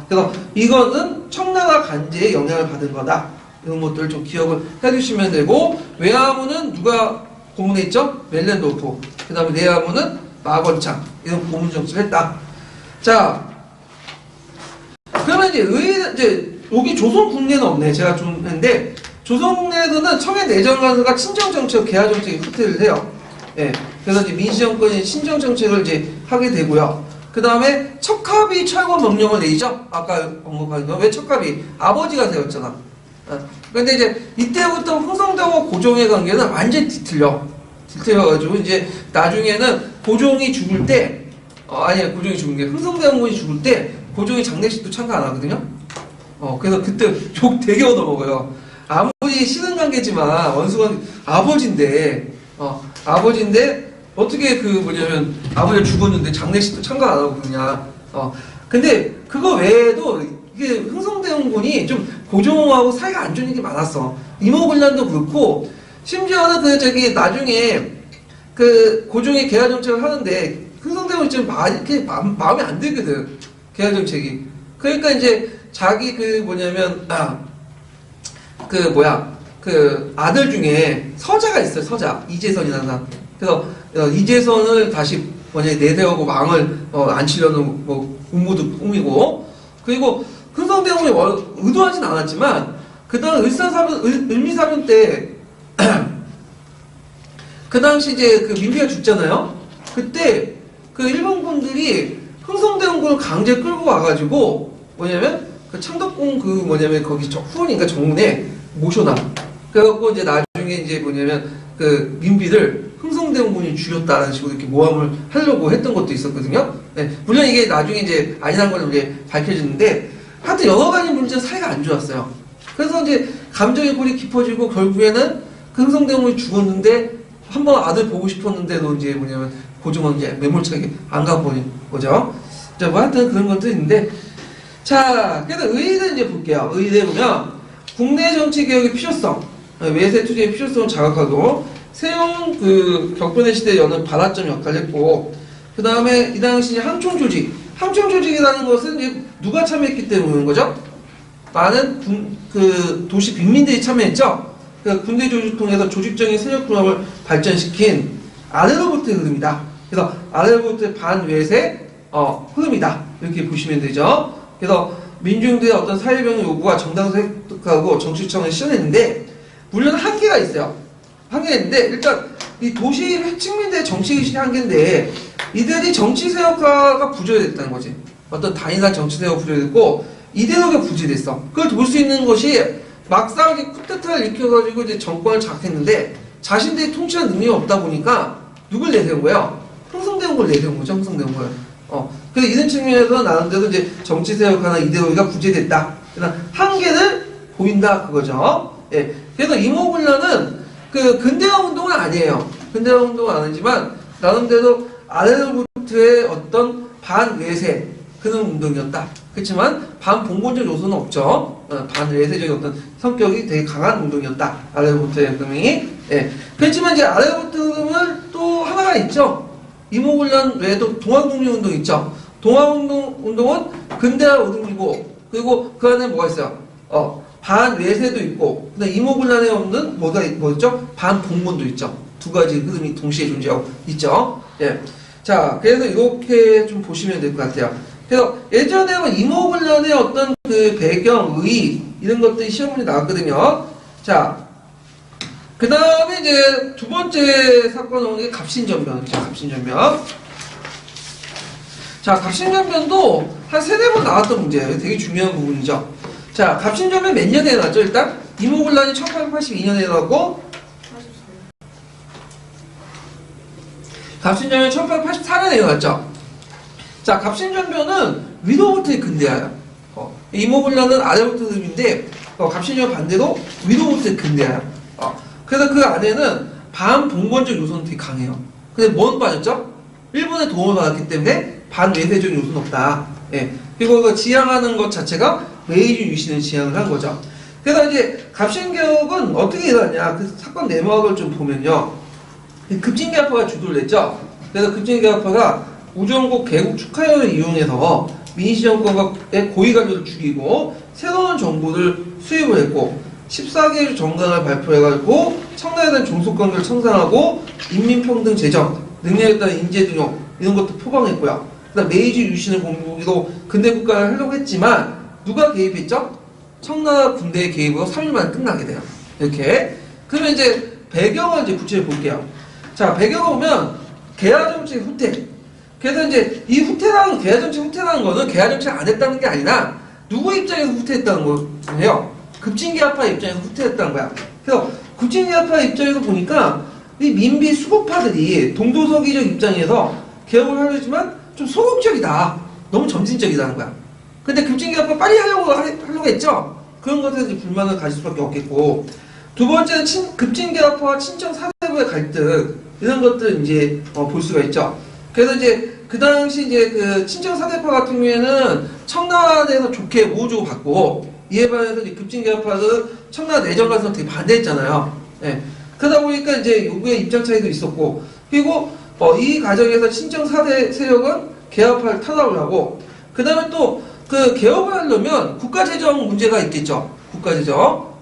그래서 이거는 청나라 간제의 영향을 받은 거다. 이런 것들을 좀 기억을 해주시면 되고, 외함은 누가 고문했죠? 멜렌도르프. 그 다음에 내함은 마건창. 이런 고문 정치를 했다. 자, 그러면 이제 여기 조선 국내는 없네. 제가 좀 했는데, 조선 국내에서는 청해 내정간서가 친정정책, 개화정책에 후퇴를 해요. 예. 그래서 이제 민시정권이 신정정책을 이제 하게 되고요. 그 다음에 척합이 철거 명령을 내리죠. 아까 언급한 거. 왜 척합이? 아버지가 되었잖아. 근데 이제 이때부터 흥성대원과 고종의 관계는 완전히 뒤틀려가지고 이제 나중에는 고종이 죽을 때, 고종이 죽은 게 흥성대원군이 죽을 때 고종이 장례식도 참가 안 하거든요. 그래서 그때 욕 되게 얻어먹어요. 아무리 신은 관계지만 원수가 아버지인데 아버지인데 어떻게 그 뭐냐면 아버지가 죽었는데 장례식도 참가 안 하고 그냥 근데 그거 외에도 이게 흥성대원군이 좀 고종하고 사이가 안 좋은 게 많았어. 이모군란도 그렇고 심지어는 그 저기 나중에 그 고종이 개화 정책을 하는데 흥성대원이 좀 이렇게 마음에 안 들거든. 개화 정책이. 그러니까 이제 자기 그 뭐냐면 그 아들 중에 서자가 있어요. 서자 이재선이라는 사람. 그래서 이재선을 다시 내세우고 왕을 앉히려는 뭐 음모도 꾸미고 그리고 흥성대원군이 의도하진 않았지만 그다음 을미사변 때 그 당시 이제 그 민비가 죽잖아요. 그때 그 일본군들이 흥성대원군을 강제 끌고 와가지고 뭐냐면 그 창덕궁 그 뭐냐면 거기 후원인가 정문에 모셔놔. 그래갖고 이제 나중에 이제 뭐냐면 그 민비를 흥성대원군이 죽였다는 식으로 이렇게 모함을 하려고 했던 것도 있었거든요. 네, 물론 이게 나중에 이제 아니라는 걸 이제 밝혀지는데 하여튼 여러 가지 문제는 사이가 안 좋았어요. 그래서 이제 감정의 골이 깊어지고 결국에는 그 흥성대원군이 죽었는데 한번 아들 보고 싶었는데도 이제 뭐냐면 고종은 이제 매몰차게 안 가버린 거죠. 자, 뭐 하여튼 그런 것도 있는데 자, 그래서 의의를 이제 볼게요. 의의에 보면 국내 정치 개혁의 필요성, 외세 투자의 필요성을 자각하고 새로운 그 격변의 시대에 여는 발화점 역할을 했고 그 다음에 이 당시 항총 조직이라는 것은 이제 누가 참여했기 때문에 오는 거죠? 많은 그 도시 빈민들이 참여했죠. 그러니까 군대 조직을 통해서 조직적인 세력 분업을 발전시킨 아래로부터의 흐름이다. 그래서 아래로부터의 반외세 흐름이다. 이렇게 보시면 되죠. 그래서 민중들의 어떤 사회병 요구가 정당성 획득하고 정치청을 실현했는데 물론 한계가 있어요. 한계가 있는데 일단 이 도시 측민들의 정치의식이 한계인데 이들이 정치세력화가 부조리됐다는 거지. 어떤 단일한 정치세력이 부조리됐고 이데올로기가 부조리됐어. 그걸 볼 수 있는 것이 막상 이제 쿠데타를 일으켜가지고 이제 정권을 장악했는데 자신들이 통치할 능력이 없다 보니까 누굴 내세운 거예요? 흥성대원군을 내세운 거죠. 흥성대원군을. 그래서 이런 측면에서 나름대로 이제 정치세력화나 이데올로기가 부재됐다. 그러나 한계를 보인다 그거죠. 예. 그래서 이모군란은 그 근대화 운동은 아니에요. 근대화 운동은 아니지만 나름대로 아래로부터의 어떤 반외세 그런 운동이었다. 그렇지만 반봉건적 요소는 없죠. 반외세적인 어떤 성격이 되게 강한 운동이었다. 아래로부터의 운동이. 예. 그렇지만 이제 아래로부터 흐름은 또 하나가 있죠. 이모군란 외에도 동학독립운동 있죠. 동학운동은 근대화 운동이고 그리고 그 안에 뭐가 있어요? 반외세도 있고 그다음 이모군란에 없는 뭐였죠? 반봉건도 있죠. 두 가지 흐름이 동시에 존재하고 있죠. 예. 자, 그래서 이렇게 좀 보시면 될 것 같아요. 그래서 예전에 이모군란의 어떤 그 배경, 의의 이런 것들이 시험 문제 나왔거든요. 자, 그 다음에 이제 두 번째 사건 오는 게 갑신전변. 자, 갑신전변. 자, 갑신전변도 한 세네 번 나왔던 문제예요. 되게 중요한 부분이죠. 자, 갑신전변 몇 년에 나왔죠? 일단 이모군란이 1882년에 일어났고 갑신전변이 1884년에 일어났죠. 자, 갑신전변은 위로부터의 근대화예요. 이모군란은 아래부터 흐름인데 갑신전변 반대로 위로부터의 근대화예요. 그래서 그 안에는 반봉건적 요소는 되게 강해요. 근데 뭔 빠졌죠? 일본의 도움을 받았기 때문에 반외세적 요소는 없다. 예. 그리고 그 지향하는 것 자체가 메이지 유신을 지향을 한 거죠. 그래서 이제 갑신개혁은 어떻게 일어났냐? 그 사건 내막을 좀 보면요. 급진개혁파가 주도를 했죠. 그래서 급진개혁파가 우정국 개국 축하연을 이용해서 민씨 정권의 고위관료를 죽이고 새로운 정부를 수입을 했고 14개의 정강을 발표해가지고 청나라에 대한 종속관계를 청산하고 인민평등 제정, 능력에 따른 인재 등용 이런 것도 표방했고요. 그다음 메이지 유신을 공부기로 근대 국가를 하려고 했지만 누가 개입했죠? 청나라 군대의 개입으로 3일 만에 끝나게 돼요. 이렇게. 그러면 이제 배경을 이제 구체적으로 볼게요. 자, 배경을 보면 개화정책 후퇴. 그래서 이제 이 후퇴라는 개화정책 후퇴라는 거는 개화정책 안 했다는 게 아니라 누구 입장에서 후퇴했다는 거예요. 급진개혁파 입장에서 후퇴했다는 거야. 그래서 급진개혁파 입장에서 보니까 이 민비 수급파들이 동도서기적 입장에서 개혁을 하려지만 좀 소극적이다. 너무 점진적이다는 거야. 근데 급진개혁파 빨리 하려고 했죠. 그런 것에 대해서 불만을 가질 수밖에 없겠고 두 번째는 급진개혁파와 친청 사대부 청나라하고의 갈등 이런 것들 이제 볼 수가 있죠. 그래서 이제 그 당시 이제 그 친정 사대파 같은 경우에는 청나라에 대해서 좋게 우호주고 받고, 이에 반해서 이제 급진개혁파는 청나라 내정 가서 되게 반대했잖아요. 예. 그러다 보니까 이제 요구의 입장 차이도 있었고, 그리고 이 과정에서 친정 사대 세력은 개혁파를 탄압을 하고, 그 다음에 또 그 개혁을 하려면 국가재정 문제가 있겠죠. 국가재정.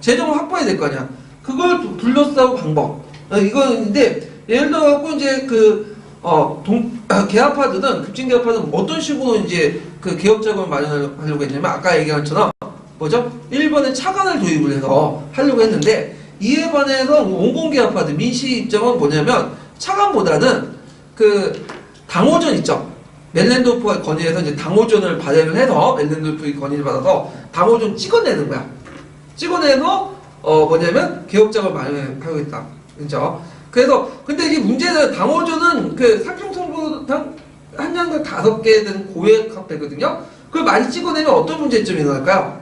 재정을 확보해야 될 거 아니야. 그걸 둘러싸고 방법. 이거인데, 예를 들어갖고 이제 개혁파들은, 급진개혁파들은 어떤 식으로 이제 그 개혁 자금을 마련하려고 했냐면, 아까 얘기한 것처럼, 뭐죠? 일본에 차관을 도입을 해서 하려고 했는데, 이에 반해서 온건개혁파들, 민씨 입장은 뭐냐면, 차관보다는 그 당호전 있죠. 멜렌도프가 건의해서 이제 당호전을 발행을 해서, 멜렌도프의 건의를 받아서 당호전 찍어내는 거야. 찍어내서 뭐냐면 개혁장을 마련하겠다. 그죠? 그래서 근데 이게 문제는 당호전은 그 상중성부당 한 년간 5개 된 고액 화폐거든요. 그걸 많이 찍어내면 어떤 문제점이 일어날까요?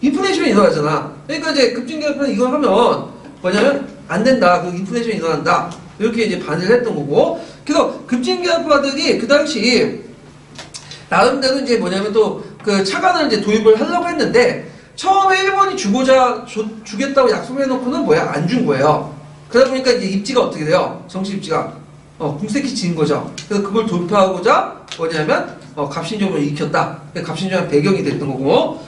인플레이션이 일어나잖아. 그러니까 이제 급진개혁파는 이걸 하면 뭐냐면 안 된다. 그 인플레이션이 일어난다. 이렇게 이제 반대를 했던 거고. 그래서 급진개혁파들이 그 당시 나름대로 이제 뭐냐면 또 그 차관을 이제 도입을 하려고 했는데, 처음에 일본이 주겠다고 약속해놓고는 뭐야? 안 준 거예요. 그러다 보니까 이제 입지가 어떻게 돼요? 정치 입지가 궁색히 지은 거죠. 그래서 그걸 돌파하고자 뭐냐면 갑신정을 익혔다. 갑신정의 배경이 됐던 거고.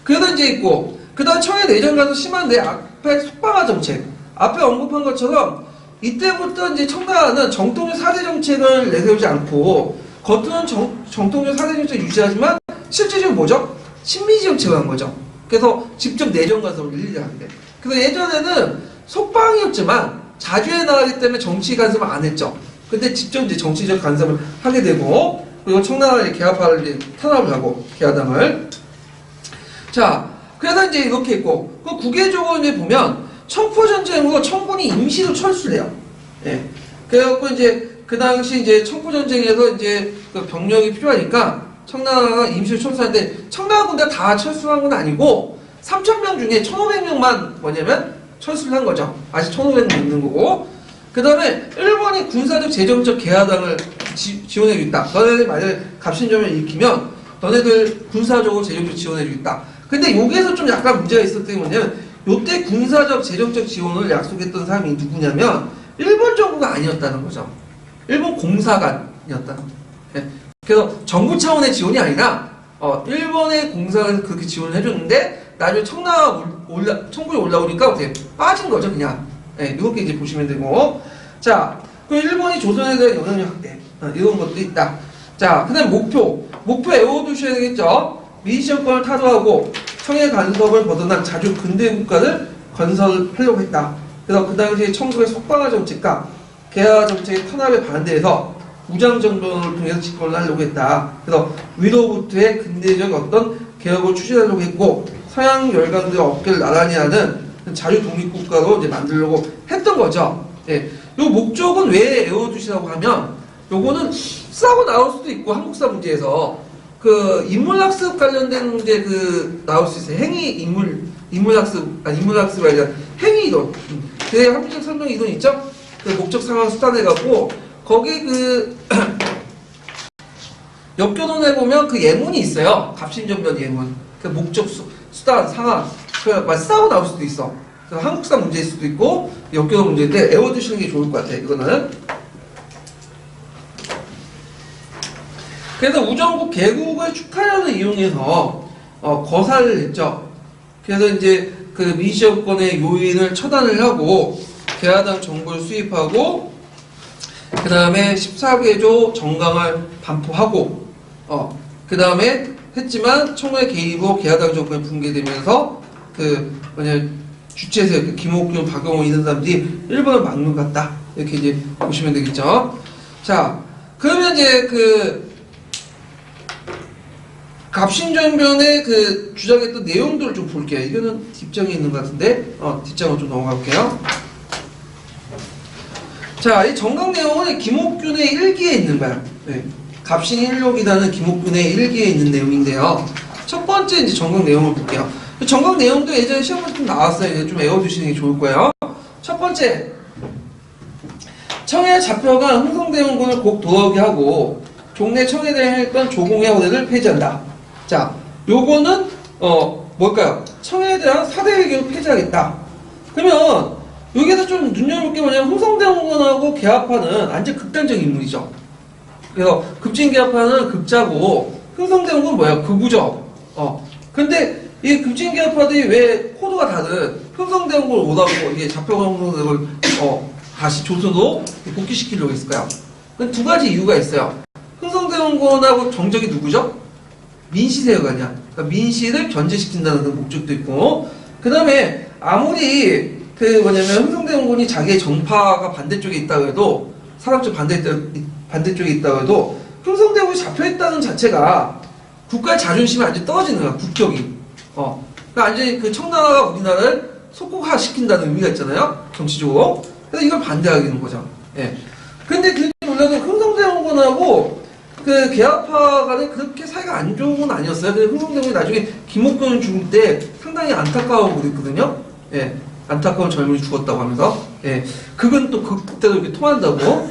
그래서 이제 있고, 그 다음 청해 내전 가서 심한데 앞에 속방화 정책, 앞에 언급한 것처럼 이때부터 이제 청나라는 정통적 사대 정책을 내세우지 않고 겉으로는 정통적 사대 정책을 유지하지만 실질적으로 뭐죠? 친미 정책을 한 거죠. 그래서 직접 내정 간섭을 일일이 하게 돼. 그래서 예전에는 속방이었지만 자주에 나가기 때문에 정치 간섭을 안 했죠. 근데 직접 이제 정치적 간섭을 하게 되고, 그리고 청나라의 개화파를 이제 탄압을 하고, 개화당을. 자, 그래서 이제 이렇게 있고, 그 국외적으로 이제 보면 청포전쟁으로 청군이 임시로 철수를 해요. 예. 그래갖고 이제 그 당시 이제 청포전쟁에서 이제 그 병력이 필요하니까 청나라가 임시로 철수하는데, 청나라 군대가 다 철수한 건 아니고 3,000명 중에 1,500명만 뭐냐면 철수를 한 거죠. 아직 1,500명 있는 거고. 그 다음에 일본이 군사적 재정적 개화당을 지원해주겠다. 너네들 만약에 갑신정을 일으키면 너네들 군사적으로 재정적 지원해주겠다. 근데 여기에서 좀 약간 문제가 있었던 게 뭐냐면, 요때 군사적 재정적 지원을 약속했던 사람이 누구냐면 일본 정부가 아니었다는 거죠. 일본 공사관이었다는 거죠. 네. 그래서 정부 차원의 지원이 아니라 일본의 공사에서 그렇게 지원을 해줬는데, 나중에 청군이 올라오니까 어떻게 빠진 거죠, 그냥. 네, 이렇게 이제 보시면 되고. 자, 그 일본이 조선에 대한 영향력 확대, 이런 것도 있다. 자, 그 다음 목표 외워두셔야 되겠죠. 민씨 정권을 타도하고 청해 간섭을 벗어난 자주 근대 국가를 건설하려고 했다. 그래서 그 당시에 청국의 속방화 정책과 개화 정책의 탄압에 반대해서 무장정변을 통해서 집권을 하려고 했다. 그래서 위로부터의 근대적 어떤 개혁을 추진하려고 했고, 서양 열강들의 어깨를 나란히 하는 자유 독립국가로 이제 만들려고 했던 거죠. 예. 요 목적은 왜 외워두시라고 하면, 요거는 싸고 나올 수도 있고, 한국사 문제에서 그 인물학습 관련된 문제 나올 수 있어요. 인물학습이 아니라 행위이론. 그 합리적 설명 이론 있죠? 그 목적 상황 수단해갖고 거기 역교론에 보면 그 예문이 있어요. 갑신전변 예문. 그 목적 수단 상황. 그 싸고 나올 수도 있어. 한국사 문제일 수도 있고 역교론 문제인데 외워두시는 게 좋을 것 같아요. 이거는. 그래서 우정국 개국의 축하련을 이용해서 거사를 했죠. 그래서 이제 그 민씨 정권의 요인을 처단을 하고 개화당 정부를 수입하고, 그 다음에 14개조 정강을 반포하고, 그 다음에 했지만 청구의 개입으로 개화당 정권이 붕괴되면서 주체세 김옥균, 박용호 이런 사람들이 일본을 막는 것 같다. 이렇게 이제 보시면 되겠죠. 자, 그러면 이제 갑신전변의 주장했던 내용들을 좀 볼게요. 이거는 뒷장에 있는 것 같은데, 뒷장으로 좀 넘어갈게요. 자, 이 정강 내용은 김옥균의 일기에 있는 거야. 네. 갑신일록이라는 김옥균의 일기에 있는 내용인데요. 첫 번째 이제 정강 내용을 볼게요. 정강 내용도 예전에 시험에서 좀 나왔어요. 이제 좀 외워두시는 게 좋을 거예요. 첫 번째, 청해 잡혀간 흥성대원군을 곡 도하게 하고 종래 청해대에 했던 조공의 허대를 폐지한다. 자, 요거는 뭘까요? 청해에 대한 사대외교를 폐지하겠다. 그러면 여기에서 좀 눈여볼 게 뭐냐면 흥성대원군하고 계합하는 완전 극단적인 인물이죠. 그래서 급진계합파는 급자고 흥성대원군은 뭐야? 극우죠. 근데 이 급진계합파들이 왜 코드가 다른 흥성대원군을 오다고 이게 잡혀간 흥성대원군을 다시 조선으로 복귀시키려고 했을까요? 두 가지 이유가 있어요. 흥성대원군하고 정적이 누구죠? 민시세가 아니야. 그러니까 민시를 견제시킨다는 그 목적도 있고, 그 다음에 아무리 뭐냐면 흥성대원군이 자기의 정파가 반대쪽에 있다고 해도 사람쪽 반대쪽에 있다고 해도 흥성대원군이 잡혀있다는 자체가 국가의 자존심이 완전히 떨어지는 거야. 국격이. 그러니까 완전히 그 청나라가 우리나라를 속국화시킨다는 의미가 있잖아요. 정치적으로. 그래서 이걸 반대하는 거죠. 예. 근데 그렇게 몰라도 흥성대원군하고 그 계합파 간에 그렇게 사이가 안 좋은 건 아니었어요. 근데 흥성대원군이 나중에 김옥균 죽을 때 상당히 안타까워하고 그랬거든요. 예. 안타까운 젊은이 죽었다고 하면서. 예. 그건 또 그때도 이렇게 통한다고.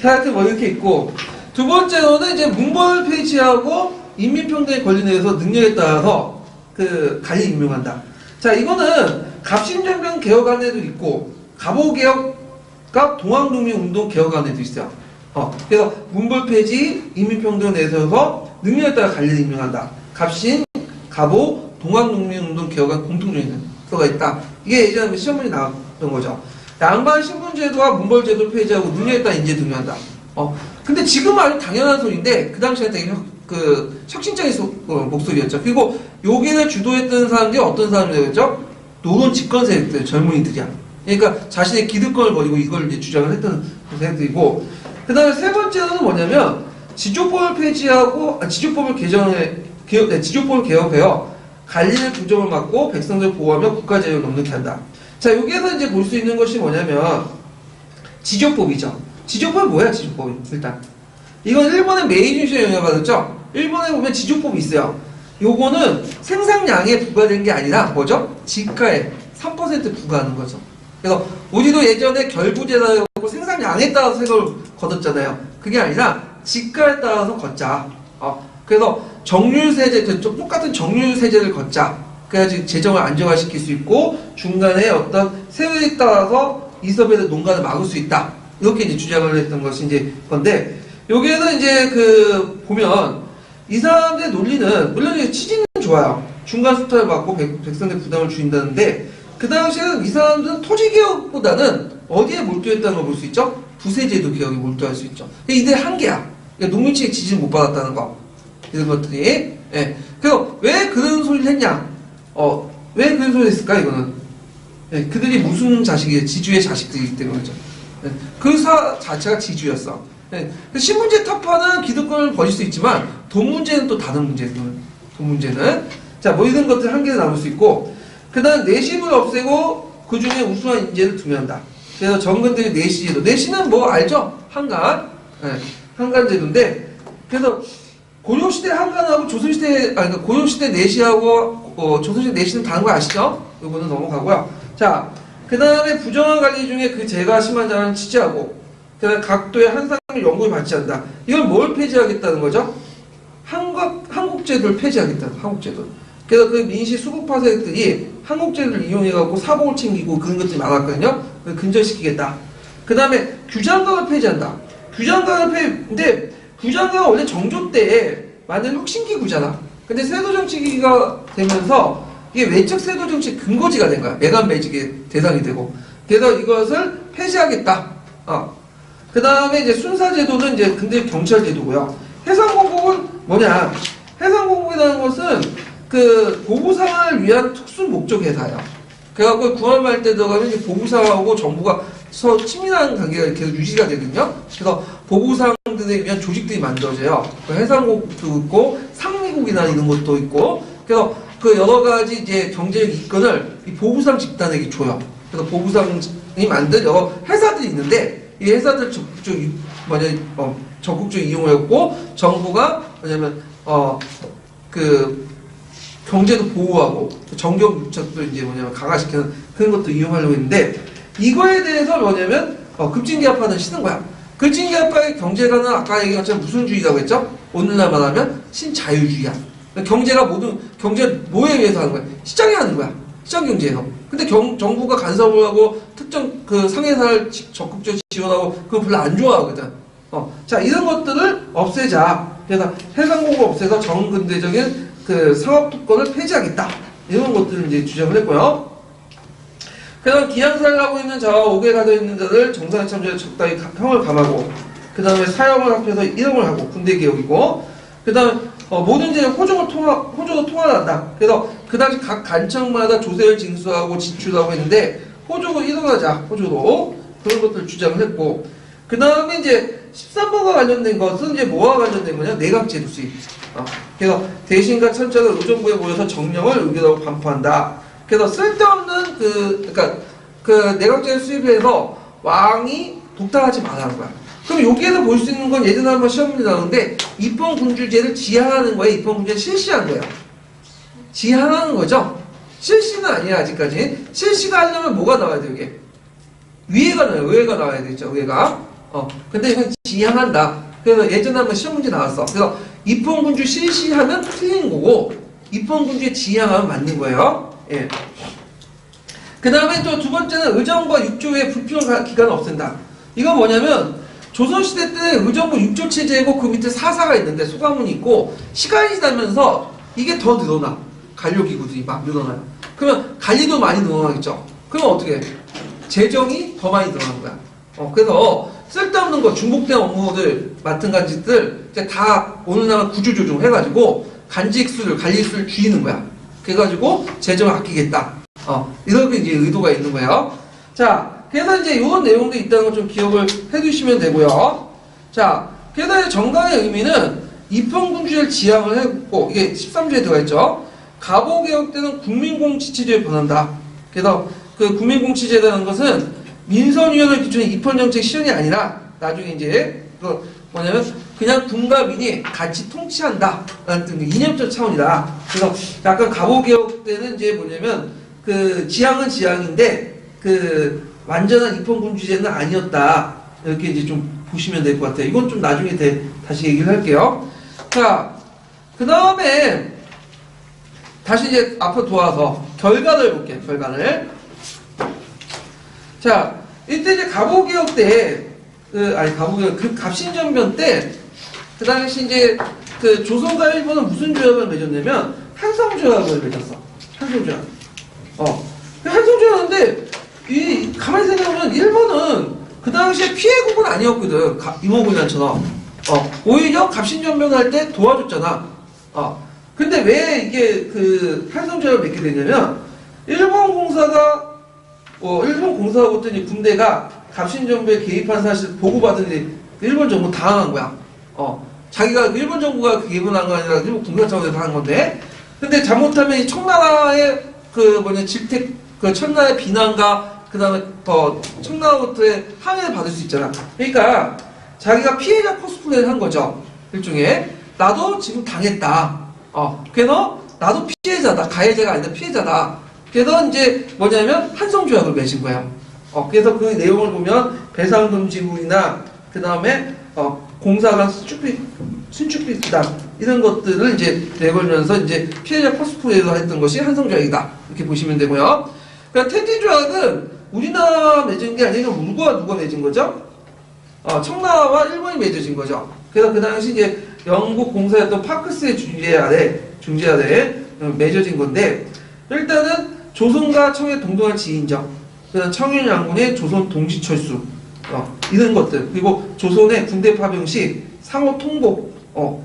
하여튼 뭐 이렇게 있고. 두 번째로는 이제 문벌 폐지하고 인민평등의 권리에 대해서 능력에 따라서 관리 임명한다. 자, 이거는 갑신정변 개혁안에도 있고, 갑오개혁과 동학농민운동 개혁안에도 있어요. 그래서 문벌 폐지, 인민평등에 대해서 능력에 따라 관리를 임명한다. 갑신, 갑오, 동학농민운동 개혁안 공통적인 가 있다. 이게 예전에 시험문이 나왔던 거죠. 양반 신분제도와 문벌제도를 폐지하고 능력에 따라 인재 등용한다. 근데 지금은 아주 당연한 소리인데 그 당시에 되게 혁신적인 목소리였죠. 그리고 여기를 주도했던 사람들이 어떤 사람들이었죠? 노론 집권 세력들, 젊은이들이야. 그러니까 자신의 기득권을 버리고 이걸 이제 주장을 했던 세력들이고, 그 다음에 세 번째는 뭐냐면 지조법을 폐지하고 지조법을 지조법을 개혁해요. 관리를 부정을 막고 백성들 보호하며 국가재정을 넉넉히 한다. 자, 여기에서 이제 볼 수 있는 것이 뭐냐면 지조법이죠. 지조법이 뭐야? 지조법이 일단 이건 일본의 메이주시에 영향을 받았죠. 일본에 보면 지조법이 있어요. 요거는 생산량에 부과된 게 아니라 뭐죠? 지가에 3% 부과하는 거죠. 그래서 우리도 예전에 결부제라고 생산량에 따라서 세금을 걷었잖아요. 그게 아니라 지가에 따라서 걷자. 그래서 정률세제, 똑같은 정률세제를 걷자. 그래야지 재정을 안정화시킬 수 있고 중간에 어떤 세율에 따라서 이섭에서 농간을 막을 수 있다. 이렇게 이제 주장을 했던 것이 이제 건데, 여기에서 이제 보면 이 사람들의 논리는 물론 취지는 좋아요. 중간 수탈을 받고 백성들 부담을 줄인다는데, 그 당시에는 이 사람들은 토지개혁보다는 어디에 몰두했다는 걸 볼 수 있죠? 부세제도 개혁에 몰두할 수 있죠. 이들의 한계야. 그러니까 농민층의 지지를 못 받았다는 거. 이런 것들이. 예. 그래서 왜 그런 소리를 했냐? 왜 그런 소리를 했을까, 이거는? 예. 그들이 무슨 자식이에요? 지주의 자식들이기 때문이죠. 예. 그 자체가 지주였어. 예. 신문제 타파는 기득권을 버릴 수 있지만, 돈 문제는 또 다른 문제거든. 돈 문제는. 자, 뭐 이런 것들 한계를 나올 수 있고, 그 다음 내심을 없애고 그 중에 우수한 인재를 등용한다. 그래서 정근들의 내시제도. 내시는 뭐 알죠? 한간. 네, 한간제도인데, 그래서 고려시대 한간하고 조선시대, 그러니까 고려시대 내시하고 조선시대 내시는 다른 거 아시죠? 요거는 넘어가고요. 자, 그 다음에 부정한 관리 중에 그 죄가 심한 자는 치지하고, 그 다음에 각도의 한상을 영구히 받지 않는다. 이걸 뭘 폐지하겠다는 거죠? 한국제도를 폐지하겠다는 한국제도. 그래서 그 민시 수국파 세력들이 한국제도를 이용해갖고 사복을 챙기고 그런 것들이 많았거든요. 그걸 근절시키겠다. 그 다음에 규장각을 폐지한다. 근데 규장각은 원래 정조 때에 만든 혁신기구잖아. 근데 세도정치기가 되면서 이게 외적 세도정치 근거지가 된 거야. 매간 매직의 대상이 되고. 그래서 이것을 폐지하겠다. 그 다음에 이제 순사제도는 이제 근대 경찰제도고요. 해상공국은 뭐냐? 해상공국이라는 것은 그 보부상을 위한 특수 목적 회사예요. 그래갖고 9월 말 때 들어가면 이제 보부상하고 정부가 서로 친밀한 관계가 계속 유지가 되거든요. 그래서 보부상들에 위한 조직들이 만들어져요. 해상국도 있고 상리국이나 이런 것도 있고. 그래서 그 여러 가지 이제 경제적 이권을 이 보부상 집단에게 줘요. 그래서 보부상이 만든 여러 회사들이 있는데 이 회사들 적극적으로 이용했고 정부가 뭐냐면 경제도 보호하고 정경 유착도 이제 강화시키는 그런 것도 이용하려고 했는데, 이거에 대해서 뭐냐면 급진계합파는 싫은 거야. 급진계합파의 경제가는 아까 얘기한 것처럼 무슨 주의라고 했죠? 오늘날 말하면 신자유주의야. 경제가 경제 뭐에 의해서 하는 거야? 시장이 하는 거야. 시장 경제에서. 근데 정부가 간섭을 하고 특정 그 상해사를 적극적으로 지원하고 그거 별로 안 좋아하거든. 자, 이런 것들을 없애자. 그래서 해상공을 없애서 정근대적인 그 상업특권을 폐지하겠다. 이런 것들을 이제 주장을 했고요. 그 다음 기양사를 하고 있는 자와 옥에 가져 있는 자들 정상에 참조해 적당히 형을 감하고, 그 다음에 사형을 합해서 이름을 하고 군대 개혁이고, 그 다음에 모든 죄는 호조로 통할한다. 그래서 그 당시 각 간청마다 조세를 징수하고 지출하고 했는데 호조로 이동하자. 호조로 그런 것들을 주장을 했고, 그 다음에 이제 13번과 관련된 것은 이제 뭐와 관련된 거냐? 내각제도 수입. 그래서 대신과 천자가 의정부에 모여서 정령을 의결하고 반포한다. 그래서 쓸데없는 그 내각제를 수입해서 왕이 독단하지 말라는 거야. 그럼 여기에서 볼 수 있는 건 예전에 한번 시험 문제 나오는데 입헌군주제를 지향하는 거예요. 입헌군주제를 실시한 거예요. 지향하는 거죠. 실시는 아니야 아직까지. 실시가 하려면 뭐가 나와야 돼요 이게? 위에가 나와요. 의회가 나와야 되죠. 의회가. 근데 이건 지향한다. 그래서 예전에 한번 시험 문제 나왔어. 그래서 입헌군주 실시하면 틀린 거고 입헌군주에 지향하면 맞는 거예요. 예. 그 다음에 또 두 번째는 의정부와 육조의 불필요한 기간을 없앤다. 이건 뭐냐면 조선시대 때 의정부 육조 체제고 그 밑에 사사가 있는데 소가문이 있고 시간이 지나면서 이게 더 늘어나. 관료기구들이 막 늘어나요. 그러면 관리도 많이 늘어나겠죠. 그럼 어떻게 해? 재정이 더 많이 늘어나는 거야. 그래서 쓸데없는 거 중복된 업무들 맡은 간직들 이제 다 오늘날 구조조정 해가지고 간직수를 관리수를 줄이는 거야. 그래가지고 재정을 아끼겠다. 이렇게 이제 의도가 있는 거예요. 자, 그래서 이제 이런 내용도 있다는 걸 좀 기억을 해두시면 되고요. 자, 그래서 이제 정강의 의미는 입헌군주제를 지향을 했고 이게 13조에 들어가 있죠. 가보개혁 때는 국민공치체제에 변한다. 그래서 그 국민공치제라는 것은 민선위원회 기준의 입헌정책 실현이 아니라 나중에 이제 그 뭐냐면 그냥 군과 민이 같이 통치한다 라는 이념적 차원이다. 그래서 약간 가보개혁 때는 이제 뭐냐면 그 지향은 지향인데 그 완전한 입헌군주제는 아니었다. 이렇게 이제 좀 보시면 될 것 같아요. 이건 좀 나중에 다시 얘기를 할게요. 자, 그 다음에 다시 이제 앞으로 돌아와서 결과를 볼게요. 결과를. 자, 이때 이제 가보개혁 때, 그 갑신전변 때, 그 당시 이제 그 조선과 일본은 무슨 조약을 맺었냐면, 한성조약을 맺었어. 한성조약. 그 한성조약인데, 가만히 생각해보면 일본은 그 당시에 피해국은 아니었거든. 임원군단처럼. 오히려 갑신전변 할 때 도와줬잖아. 근데 왜 이게 그 한성조약을 맺게 되냐면, 일본 공사하고 있던 군대가 갑신정부에 개입한 사실 보고받으니 일본 정부 당황한 거야. 자기가 일본 정부가 개입한 거 아니라 일본 군사 차원에서 한 건데, 근데 잘못하면 이 청나라의 질택, 그 천나라의 비난과 그 다음에 청나라로부터의 항해를 받을 수 있잖아. 그러니까 자기가 피해자 코스프레를 한 거죠. 일종의 나도 지금 당했다. 그래서 나도 피해자다. 가해자가 아니라 피해자다. 그래서 이제 뭐냐면 한성조약을 맺은 거예요. 그래서 그 내용을 보면 배상금지물이나 그 다음에 공사가 순축비다 이런 것들을 이제 내걸면서 이제 피해자 코스프레로 했던 것이 한성조약이다 이렇게 보시면 되고요. 그러니까 텐진조약은 우리나라 맺은 게 아니라 누가 맺은 거죠? 청나라와 일본이 맺어진 거죠. 그래서 그 당시 이제 영국 공사였던 파크스의 중재 아래 맺어진 건데, 일단은 조선과 청의 동등한 지인적, 그다음 청일양군의 조선 동시철수, 이런 것들, 그리고 조선의 군대 파병 시 상호 통곡,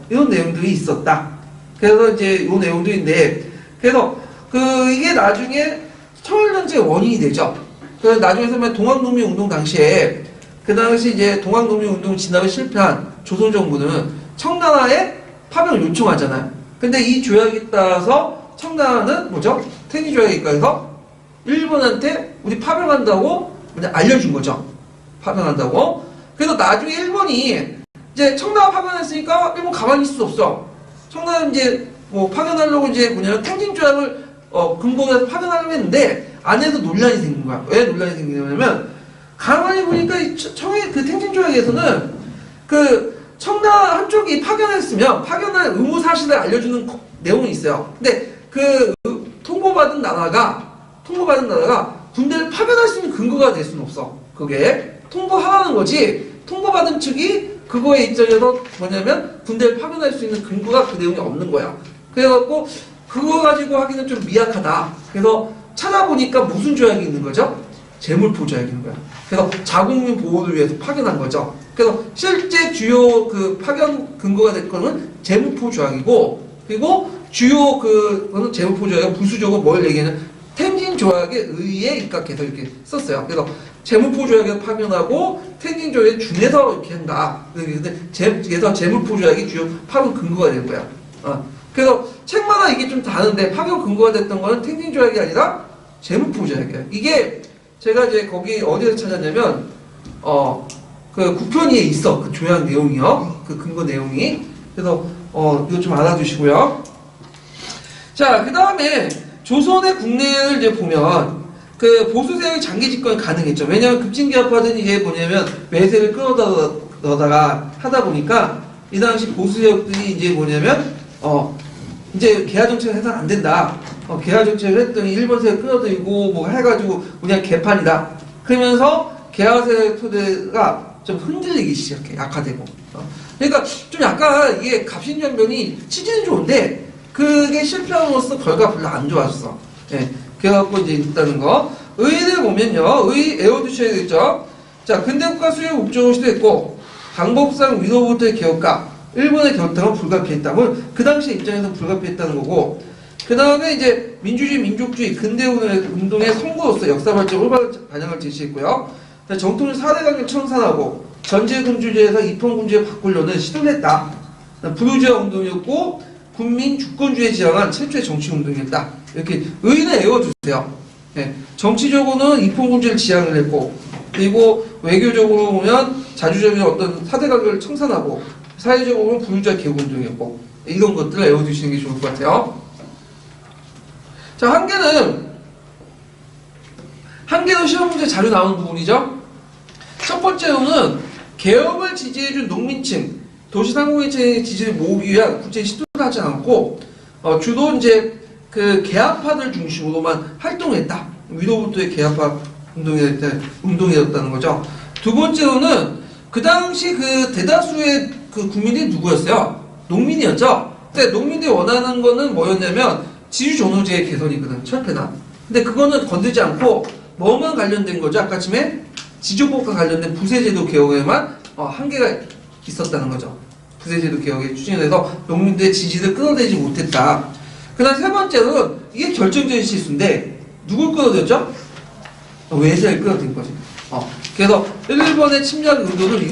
이런 내용들이 있었다. 그래서 이제 요 내용들인데, 그래서 이게 나중에 청일전쟁의 원인이 되죠. 그래서 나중에 설명 동학농민운동 당시에 그 당시 이제 동학농민운동 진압에 실패한 조선 정부는 청나라에 파병을 요청하잖아요. 근데 이 조약에 따라서 청나라는 뭐죠? 텐지 조약에 따라서 일본한테 우리 파병한다고 알려준 거죠. 파병한다고. 그래서 나중에 일본이 이제 청나라 파병했으니까 일본 가만히 있을 수 없어. 청나라 이제 파견하려고 이제 텐진 조약을 근거로 해서 파견하려고 했는데 안에서 논란이 생긴 거야. 왜 논란이 생기냐면 가만히 보니까 청해 그 탱진조약에서는 그 청라 한쪽이 파견했으면 파견한 의무 사실을 알려주는 내용이 있어요. 근데 그 통보받은 나라가 군대를 파견할 수 있는 근거가 될 수는 없어. 그게 통보하라는 거지. 통보받은 측이 그거에 입장에서 뭐냐면 군대를 파견할 수 있는 근거가 그 내용이 없는 거야. 그래갖고 그거 가지고 하기는 좀 미약하다. 그래서 찾아보니까 무슨 조약이 있는 거죠? 재물포 조약이 있는 거야. 그래서 자국민 보호를 위해서 파견한 거죠. 그래서 실제 주요 그 파견 근거가 될 거는 재물포 조약이고, 그리고 주요 그거는 재물포 조약이 부수적으로 뭘 얘기하냐면 텐진 조약에 의해 입각해서 이렇게 썼어요. 그래서 재물포 조약에서 파견하고 텐진 조약에 준해서 이렇게 한다. 그래서 재물포 조약이 주요 파견 근거가 된 거야. 그래서 책마다 이게 좀 다른데 파견 근거가 됐던 거는 텐진 조약이 아니라 재물포 조약이에요. 이게 제가 이제 거기 어디서 찾았냐면 그 국편위에 있어. 그 조약 내용이요. 그 근거 내용이. 그래서 이거 좀 알아두시고요. 자, 그 다음에 조선의 국내를 이제 보면 그 보수 세력이 장기 집권이 가능했죠. 왜냐하면 급진기업화든 이게 뭐냐면 외세를 끌어다가 하다 보니까 이 당시 보수 세력들이 이제 뭐냐면 이제 개화 정책을 해서는 안 된다. 개화 정책을 했더니 일본 세력 끌어들이고 뭐 해가지고 그냥 개판이다. 그러면서 개화 세력 토대가 좀 흔들리기 시작해. 약화되고. 그러니까 좀 약간 이게 갑신정변이 취지는 좋은데 그게 실패함으로써 결과가 별로 안 좋았어. 예. 그래갖고 이제 있다는 거. 의의를 보면요. 의의 외워두셔야겠죠. 자, 근대국가 수요 목적으로 시도했고 방법상 위로부터의 개혁과 일본의 결정은 불가피했다. 그 당시 입장에서 불가피했다는 거고, 그 다음에 이제 민주주의, 민족주의, 근대운동의 선구로서 역사 발전을 올바른 방향을 제시했고요. 정통을 4대 강령 청산하고 전제군주제에서 입헌군주에 바꾸려는 시도를 했다. 부르주아 운동이었고 국민 주권주의에 지향한 최초의 정치운동이었다. 이렇게 의의는 외워주세요. 네. 정치적으로는 입헌군주를 지향을 했고, 그리고 외교적으로 보면 자주적인 어떤 4대 강령을 청산하고, 사회적으로는 부르주아 개국운동이었고, 이런 것들을 외워두시는 게 좋을 것 같아요. 자, 한계는 시험 문제 자주 나오는 부분이죠. 첫 번째로는 개혁을 지지해준 농민층, 도시상공회체의 지지를 모으기 위한 구체적인 시도를 하지 않고 주로 이제 그 계합파들 중심으로만 활동했다. 위로부터의 계합파 운동이었다는 거죠. 두 번째로는 그 당시 그 대다수의 그 국민이 누구였어요? 농민이었죠. 근데 농민들이 원하는 거는 뭐였냐면 지주존호제의 개선이거든. 철폐나. 근데 그거는 건들지 않고 뭐만 관련된 거죠? 아까쯤에 지조법과 관련된 부세제도 개혁에만 한계가 있었다는 거죠. 부세제도 개혁에 추진해서 농민들의 지지를 끌어내지 못했다. 그 다음 세 번째로는 이게 결정적인 실수인데 누굴 끌어들였죠? 외세를 끌어들인 거지. 그래서 일본의 침략 의도를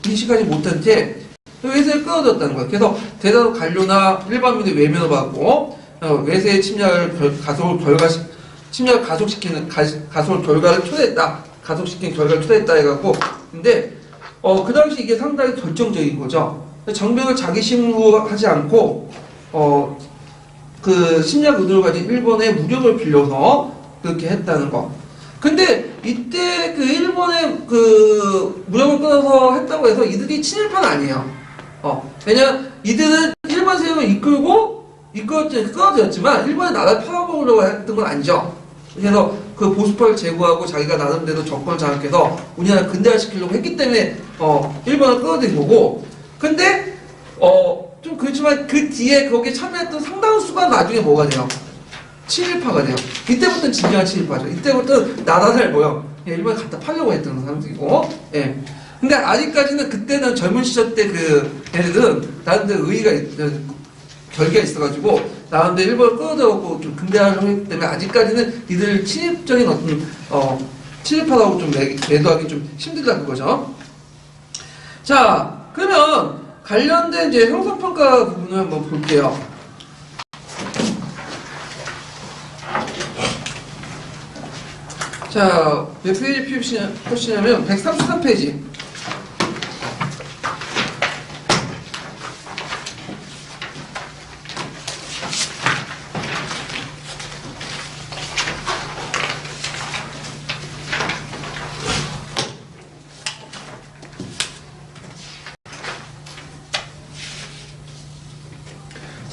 인식하지 못한 채 외세를 끌어들였다는 거예요. 그래서 대다수 관료나 일반민들이 외면을 받고 외세의 침략을 가속시키는 결과를 초래했다. 가속시킨 결과를 초래했다 해갖고, 근데 그 당시 이게 상당히 결정적인 거죠. 정병을 자기 힘으로 하지 않고 그 침략 의도를 가진 일본의 무력을 빌려서 그렇게 했다는 거. 근데 이때 그 일본의 그 무력을 끊어서 했다고 해서 이들이 친일파는 아니에요. 왜냐면 이들은 일본 세력을 끌어들였지만 일본의 나라를 팔아먹으려고 했던 건 아니죠. 그래서 그 보수파를 제거하고 자기가 나름대로 정권을 장악해서 우리나라를 근대화시키려고 했기 때문에 일본을 끌어들인 거고, 근데 좀 그렇지만 그 뒤에 거기에 참여했던 상당수가 나중에 뭐가 돼요? 친일파가 돼요. 이때부터는 진정한 친일파죠. 이때부터는 나라를 일본에 갖다 팔려고 했던 사람들이고, 예. 근데 아직까지는 그때는 젊은 시절 때 그 애들은 나름대로 결계가 있어가지고 나름대로 일본을 끌어들여갖고 좀 근대화를 했기 때문에 아직까지는 이들 친일적인 친일파라고 좀 매도하기 좀 힘들다 그거죠. 자, 그러면 관련된 이제 형성평가 부분을 한번 볼게요. 자, 몇 페이지 펴시냐면 133페이지.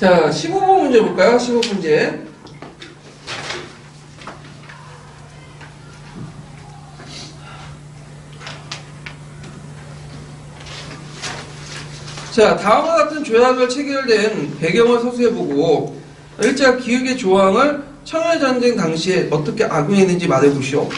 자, 15번 문제 볼까요? 15문제. 자, 다음과 같은 조약을 체결된 배경을 서술해보고 일제가 기획의 조항을 청일전쟁 당시에 어떻게 악용했는지 말해보시오.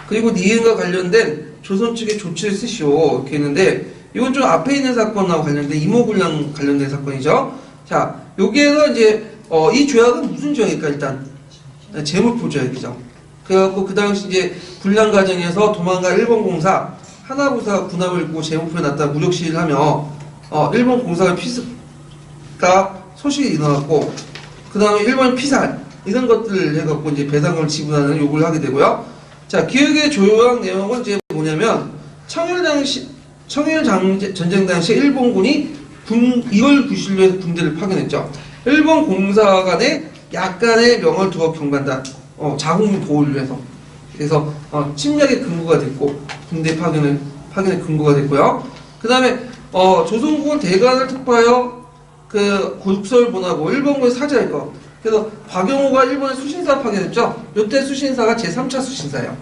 그리고 니은과 관련된 조선 측의 조치를 쓰시오. 이렇게 했는데 이건 좀 앞에 있는 사건하고 관련된 이모군란 관련된 사건이죠. 자, 여기에서 이제 이 조약은 무슨 조약일까? 일단 제물포 조약이죠. 그래갖고 그 당시 이제 군란 과정에서 도망간 일본 공사 하나부사가 군함을 입고 제물포에 났다 무력 시위를 하며 일본 공사가 피습가 소식이 일어났고 그 다음에 일본 피살 이런 것들을 해갖고 이제 배상금을 지불하는 요구를 하게 되고요. 자, 기획의 조약 내용은 이제 뭐냐면 청일전쟁 당시 일본군이 2월 9일로에서 군대를 파견했죠. 일본 공사 간에 약간의 명을 두어 경고한다. 자국 보호를 위해서. 그래서 침략의 근거가 됐고 군대 파견의 근거가 됐고요. 그 다음에 조선국은 대관을 특파하여 그 국서를 보내고 일본군에 사죄할 것. 그래서 박영호가 일본에 수신사 파견했죠. 이때 수신사가 제3차 수신사예요.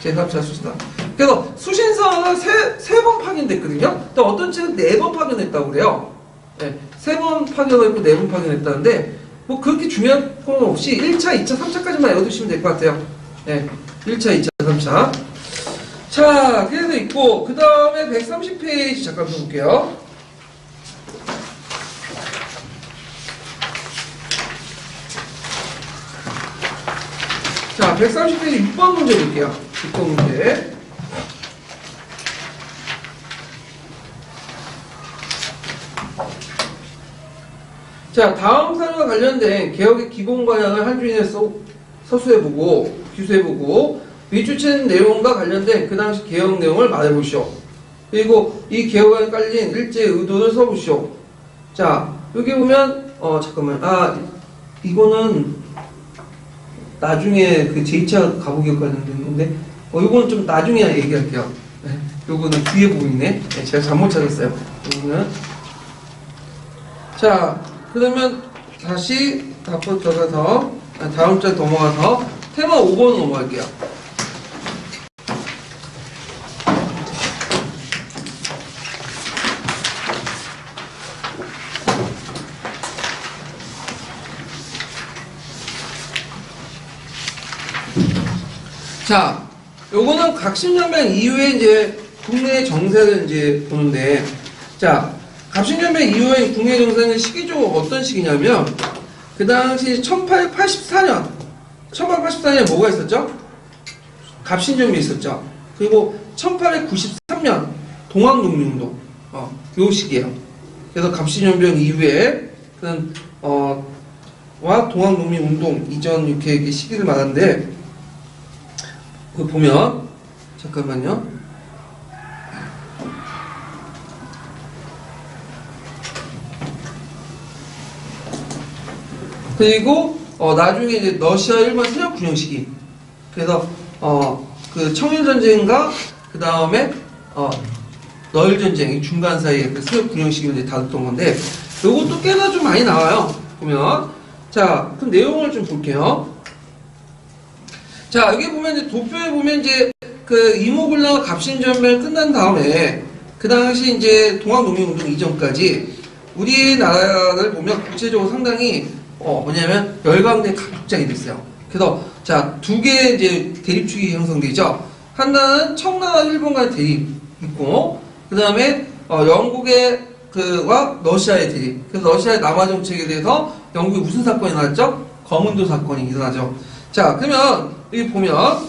제3차 수신사. 그래서 수신사가 세 번 파견됐거든요. 또 어떤 책은 4번 파견했다고 그래요. 네, 3번 파견했고 4번 파견했다는데 뭐 그렇게 중요한 건 없이 1차, 2차, 3차까지만 외워두시면 될 것 같아요. 네, 1차, 2차, 3차. 자, 그래서 있고 그 다음에 130페이지 잠깐 볼게요. 자, 130페이지 6번 문제 볼게요. 6번 문제. 자, 다음 사례와 관련된 개혁의 기본 방향을 한 줄에 서술해보고 규수해보고 위주체는 내용과 관련된 그 당시 개혁 내용을 말해보시오. 그리고 이 개혁에 깔린 일제의 의도를 써보시오. 자, 여기 보면 잠깐만, 이거는 나중에 그 제2차 가부기업 관련된 건데 이거는 좀 나중에 얘기할게요. 네, 요거는 뒤에 부분이네. 네, 제가 잘못 찾았어요. 요거는. 자, 그러면 다시 앞으로 들어가서 다음 장 넘어가서 테마 5번 넘어갈게요. 자, 요거는 갑신연맹 이후에 이제 국내 정세를 이제 보는데, 자, 갑신연맹 이후에 국내 정세는 시기적으로 어떤 시기냐면, 그 당시 1884년에 뭐가 있었죠? 갑신정비 있었죠. 그리고 1893년 동학농민운동, 요 시기예요. 그래서 갑신연병 이후에 와 동학농민운동 이전 이렇게 시기를 말하는데, 그 보면 잠깐만요. 그리고 나중에 이제 러시아 일본 세력 군영 시기. 그래서 그 청일 전쟁과 그 다음에 러일 전쟁 중간 사이에 그 세력 군영 시기를 이제 다뤘던 건데, 요것도 꽤나 좀 많이 나와요. 보면 자, 그럼 내용을 좀 볼게요. 자, 여기 보면 이제 도표에 보면 이제 그 이모군란과 갑신전멸 끝난 다음에 그 당시 이제 동학농민운동 이전까지 우리나라를 보면 국제적으로 상당히 뭐냐면 열강대 각국장이 됐어요. 그래서 자, 두 개의 이제 대립축이 형성되죠. 하나는 청나라 일본 간의 대립 있고, 그 다음에 영국의 와 러시아의 대립. 그래서 러시아의 남하 정책에 대해서 영국에 무슨 사건이 나왔죠? 거문도 사건이 일어나죠. 자, 그러면 여기 보면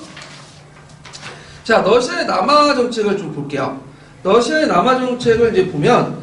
자, 러시아의 남하 정책을 좀 볼게요. 러시아의 남하 정책을 이제 보면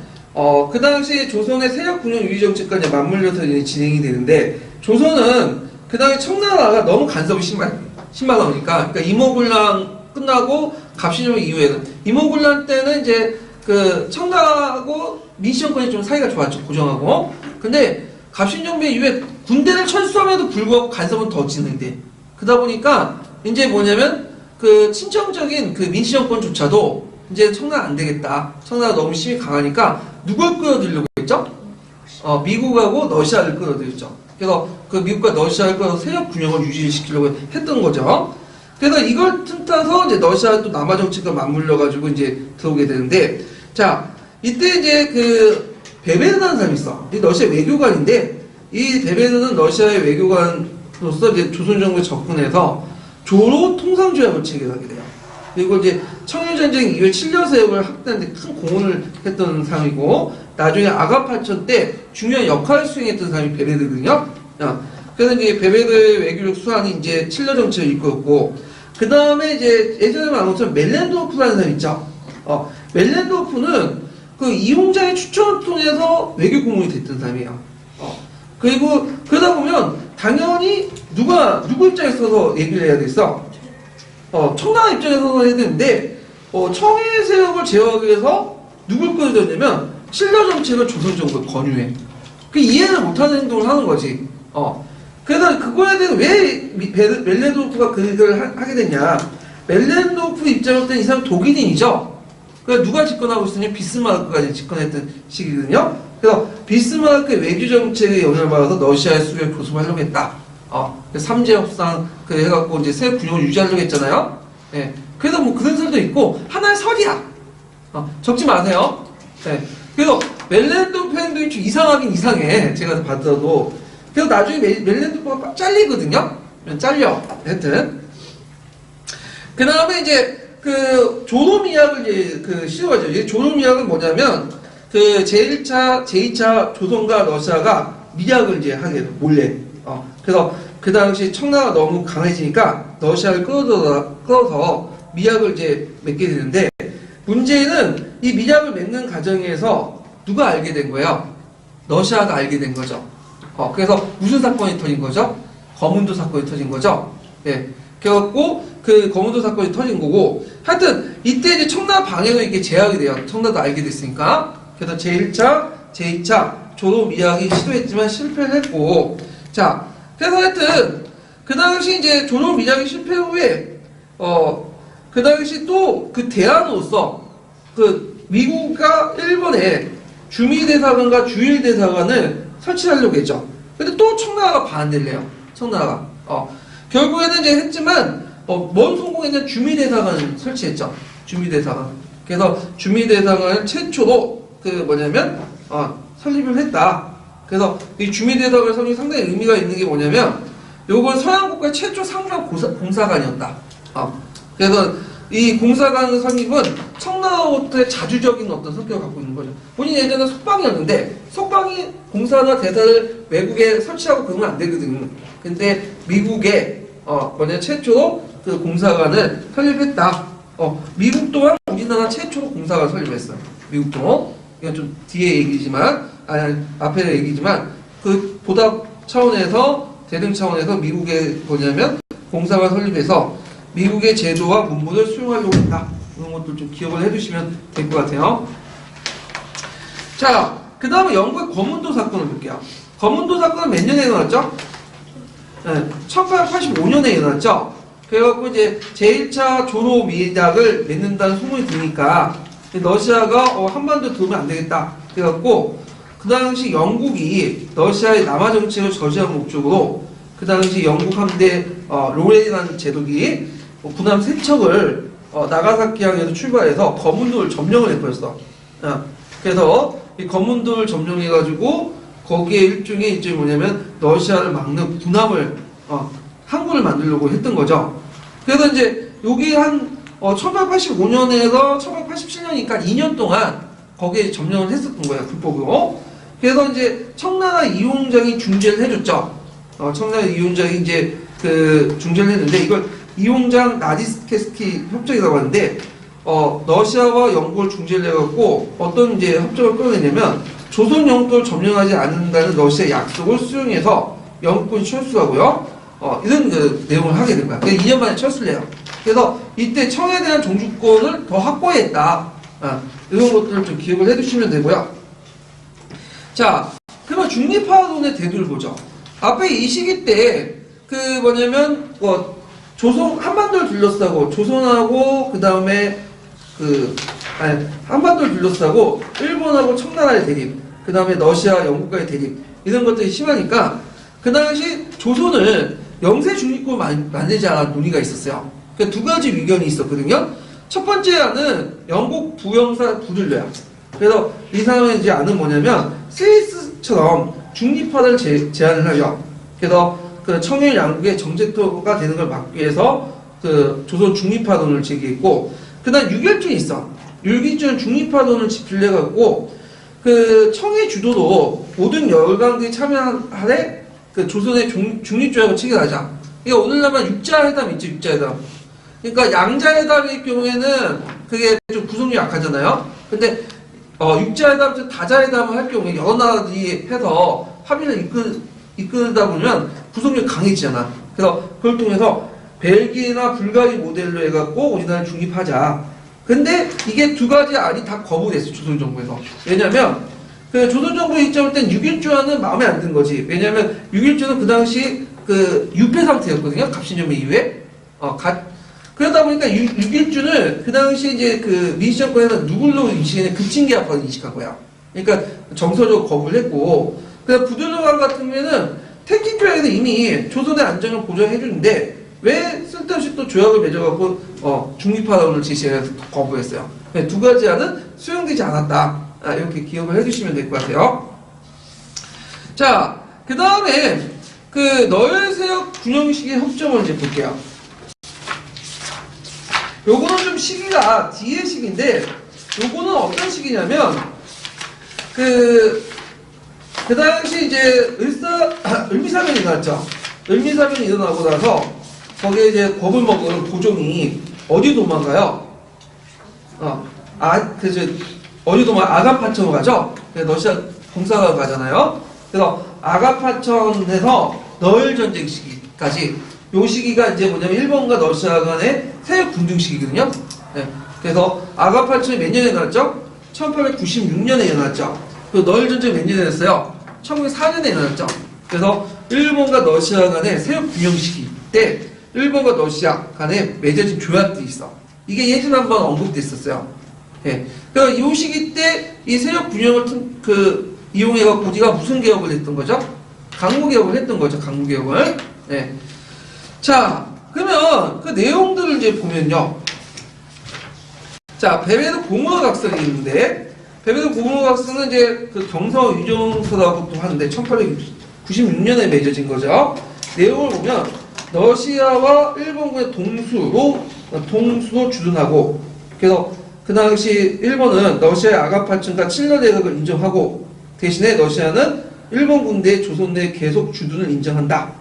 그 당시 조선의 세력 군용 유지 정책과 이제 맞물려서 이제 진행이 되는데, 조선은 그 당시 청나라가 너무 간섭이 심하다 보니까, 그러니까 이모군란 끝나고 갑신정변 이후에는, 이모군란 때는 이제 그 청나라하고 민씨정권이 좀 사이가 좋았죠, 고정하고. 근데 갑신정변 이후에 군대를 철수함에도 불구하고 간섭은 더 진행돼. 그러다 보니까 이제 뭐냐면 그 친정적인 그 민씨정권조차도 이제 청나라 안 되겠다. 청나라 너무 힘이 강하니까 누굴 끌어들이려고 했죠? 미국하고 러시아를 끌어들였죠. 그래서 그 미국과 러시아를 끌어서 세력 균형을 유지시키려고 했던 거죠. 그래서 이걸 틈타서 이제 러시아 또 남아 정치가 맞물려가지고 이제 들어오게 되는데, 자, 이때 이제 그 베베르라는 사람이 있어. 이 러시아 외교관인데, 이 베베르는 러시아의 외교관으로서 이제 조선 정부에 접근해서 조로 통상조약을 체결하게 돼요. 그리고 이제 청일전쟁 이후에 7년 세력을 확대하는데 큰 공헌을 했던 사람이고, 나중에 아가파천 때 중요한 역할을 수행했던 사람이 베베르거든요. 그래서 이제 베베르의 외교력 수완이 이제 7년 정책을 이끌었고, 그 다음에 이제 예전에 말한 것처럼 멜렌도르프라는 사람이 있죠. 멜렌도르프는 그 이용자의 추천을 통해서 외교 고문이 됐던 사람이에요. 그리고 그러다 보면 당연히 누구 입장에 서서 얘기를 해야 되겠어? 청나라 입장에 서서 해야 되는데, 청해 세력을 제어하기 위해서 누굴 끌어들였냐면 신라 정책을 조선 정부에 권유해. 그 이해를 못하는 행동을 하는 거지. 그래서 그거에 대해서 왜 멜렌도르프가 그 일을 하게 됐냐? 멜렌도르프 입장으로서는 이 사람 독일인이죠. 그래서 누가 집권하고 있었냐? 비스마르크가 집권했던 시기거든요. 그래서 비스마르크의 외교 정책에 영향을 받아서 러시아의 수비를 교섭하려고 했다. 삼재 협상 그 해갖고 이제 세 균형을 유지하려고 했잖아요. 예. 그래서 뭐 그런 설도 있고 하나의 설이야. 적지 마세요. 예. 그래서 멜렌도르프 행동이 좀 이상하긴 이상해. 제가 봤어도. 그래서 나중에 멜렌도르프가 잘리거든요. 잘려. 하여튼. 그 다음에 이제 그 조로미약을 이제 그 시도하죠. 이 조로미약은 뭐냐면 그 제1차, 제2차 조선과 러시아가 미약을 이제 하게 돼요. 몰래. 그래서 그 당시 청나라가 너무 강해지니까 러시아를 끌어서 미약을 이제 맺게 되는데, 문제는 이 미약을 맺는 과정에서 누가 알게 된 거예요? 러시아가 알게 된 거죠. 그래서 무슨 사건이 터진 거죠? 거문도 사건이 터진 거죠. 네. 그래갖고 그 거문도 사건이 터진 거고, 하여튼 이때 이제 청나라 방해도 이게 제약이 돼요. 청나라도 알게 됐으니까. 그래서 제1차, 제2차 조로 미약이 시도했지만 실패를 했고, 자, 그래서 하여튼 그 당시 이제 조로 미약이 실패 후에 그 당시 또 그 대안으로서 그 미국과 일본에 주미대사관과 주일대사관을 설치하려고 했죠. 근데 또 청나라가 반대를 해요. 청나라가. 결국에는 이제 했지만 뭔 성공했냐면 주미대사관을 설치했죠. 주미대사관. 그래서 주미대사관을 최초로 그 뭐냐면 설립을 했다. 그래서 이 주미대사관 설립이 상당히 의미가 있는 게 뭐냐면 요건 서양국가 최초 상당 공사관이었다. 그래서 이 공사관 설립은 청나라로부터의 자주적인 어떤 성격을 갖고 있는 거죠. 본인 예전에 석방이었는데 석방이 공사나 대사를 외국에 설치하고 그러면 안 되거든. 근데 미국에 최초로 그 공사관을 설립했다. 미국 또한 우리나라 최초로 공사관 설립했어요. 미국도. 이건 좀 뒤에 얘기지만, 앞에 얘기지만, 그 보답 차원에서, 대등 차원에서 미국에 뭐냐면, 공사관 설립해서 미국의 제도와 문물을 수용하려고 했다. 이런 것들 좀 기억을 해두시면 될 것 같아요. 자, 그 다음에 영국의 거문도 사건을 볼게요. 거문도 사건은 몇 년에 일어났죠? 네, 1885년에 일어났죠? 그래갖고 이제 제1차 조로 미약을 맺는다는 소문이 드니까 러시아가 한반도 들어오면 안 되겠다. 그래갖고 그 당시 영국이 러시아의 남하 정책을 저지하는 목적으로 그 당시 영국 함대 로레이라는 제독이 군함 3척을 나가사키 항에서 출발해서 거문도를 점령을 해버렸어. 그래서 이 거문도를 점령해가지고 거기에 일종의 이제 뭐냐면 러시아를 막는 군함을 항구를 만들려고 했던 거죠. 그래서 이제 여기 한 1885년에서 1887년이니까 2년 동안 거기에 점령을 했었던 거예요. 불법으로. 그래서 이제 청나라 이용장이 중재를 해줬죠. 청나라 이용장이 이제 그 중재를 했는데 이걸 이용장 나디스케스키 협정이라고 하는데 러시아와 영국을 중재를 해갖고 어떤 이제 협정을 끌어내냐면 조선 영토를 점령하지 않는다는 러시아의 약속을 수용해서 영국군이 철수하고요. 이런 그 내용을 하게 된 거야. 그래서 2년 만에 철수를 해요. 그래서 이때 청에 대한 종주권을 더 확보했다. 이런 것들을 좀 기억을 해두시면 되고요. 자, 그러면 중립파론의 대두를 보죠. 앞에 이 시기 때 그 뭐냐면 조선 한반도를 둘러싸고 조선하고 그 다음에 한반도를 둘러싸고 일본하고 청나라의 대립. 그 다음에 러시아, 영국과의 대립 이런 것들이 심하니까 그 당시 조선을 영세 중립국으로 만들자 논의가 있었어요. 그러니까 두 가지 의견이 있었거든요. 첫 번째 안은 영국 부영사 부들려요. 그래서 이 사람의 이제 안은 뭐냐면 스위스처럼 중립화를 제안을 하죠. 그래서 그 청일 양국의 정제토가 되는 걸 막기 위해서 그 조선 중립화론을 제기했고, 그다음 6.1준이 있어. 6.1준 중립화론을 빌려갖고 그 청일 주도로 모든 열강들이 참여하되 그 조선의 중립조약을 체결하자. 그러니까 오늘날만 육자회담 있죠, 육자회담. 그러니까 양자회담의 경우에는 그게 좀 구성력이 약하잖아요. 근데 육자회담, 다자회담을 할 경우에 여러 나라들이 해서 합의를 이끌다 보면 구성력이 강해지잖아. 그래서 그걸 통해서 벨기에나 불가리 모델로 해갖고 우리나라를 중립하자. 근데 이게 두 가지 안이 다 거부됐어, 조선정부에서. 왜냐면 그 조선정부 입장일 땐 6.1조안은 마음에 안 든 거지. 왜냐면 6.1조는 그 당시 그 유폐 상태였거든요. 갑신정변 이후에. 그러다 보니까 6.1준을 그 당시 이제 그 민주정권에서 누굴로 인식했냐, 급진계합화로 인식한 거야. 그러니까 정서적으로 거부를 했고, 그다음 부들로강 같은 경우에는 택진조약에서 이미 조선의 안정을 보장해 주는데 왜 쓸데없이 또 조약을 맺어갖고 중립화론을 제시해서 거부했어요. 두 가지 안은 수용되지 않았다. 이렇게 기억을 해주시면 될 것 같아요. 자, 그 다음에 그 너열세력 균형식의 협정을 이제 볼게요. 요거는 좀 시기가 뒤의 시기인데, 요거는 어떤 시기냐면, 그 당시 이제 을미사변이 일어났죠. 을미사변이 일어나고 나서, 거기에 이제 겁을 먹은 고종이 어디 도망가요? 어디 아가파천으로 가죠? 러시아 공사가 가잖아요. 그래서 아가파천에서 너열 전쟁 시기까지, 요 시기가 이제 뭐냐면 일본과 러시아 간의 세력 분등 시기거든요. 네. 그래서 아가파천이 몇 년에 일어났죠? 1896년에 일어났죠. 그 너열 전쟁이 몇 년에 일어났어요? 1904년에 일어났죠. 그래서 일본과 러시아 간의 세력 균형 시기 때 일본과 러시아 간에 맺어진 조약들이 있어. 이게 예전에 한번 언급됐었어요. 네. 그러니까 이 시기 때 이 세력 균형을 이용해갖고 우리가 무슨 개혁을 했던 거죠? 강무개혁을 했던 거죠. 강무개혁을. 네. 자, 그러면 그 내용들을 이제 보면요. 자, 베베도 고문어각설이 있는데, 베베도 고문어각설은 이제 그 경서 유정서라고 또 하는데, 1896년에 맺어진 거죠. 내용을 보면, 러시아와 일본군의 동수로 주둔하고, 그래서 그 당시 일본은 러시아의 아가파천과 칠러 대각을 인정하고, 대신에 러시아는 일본 군대의 조선 내에 계속 주둔을 인정한다.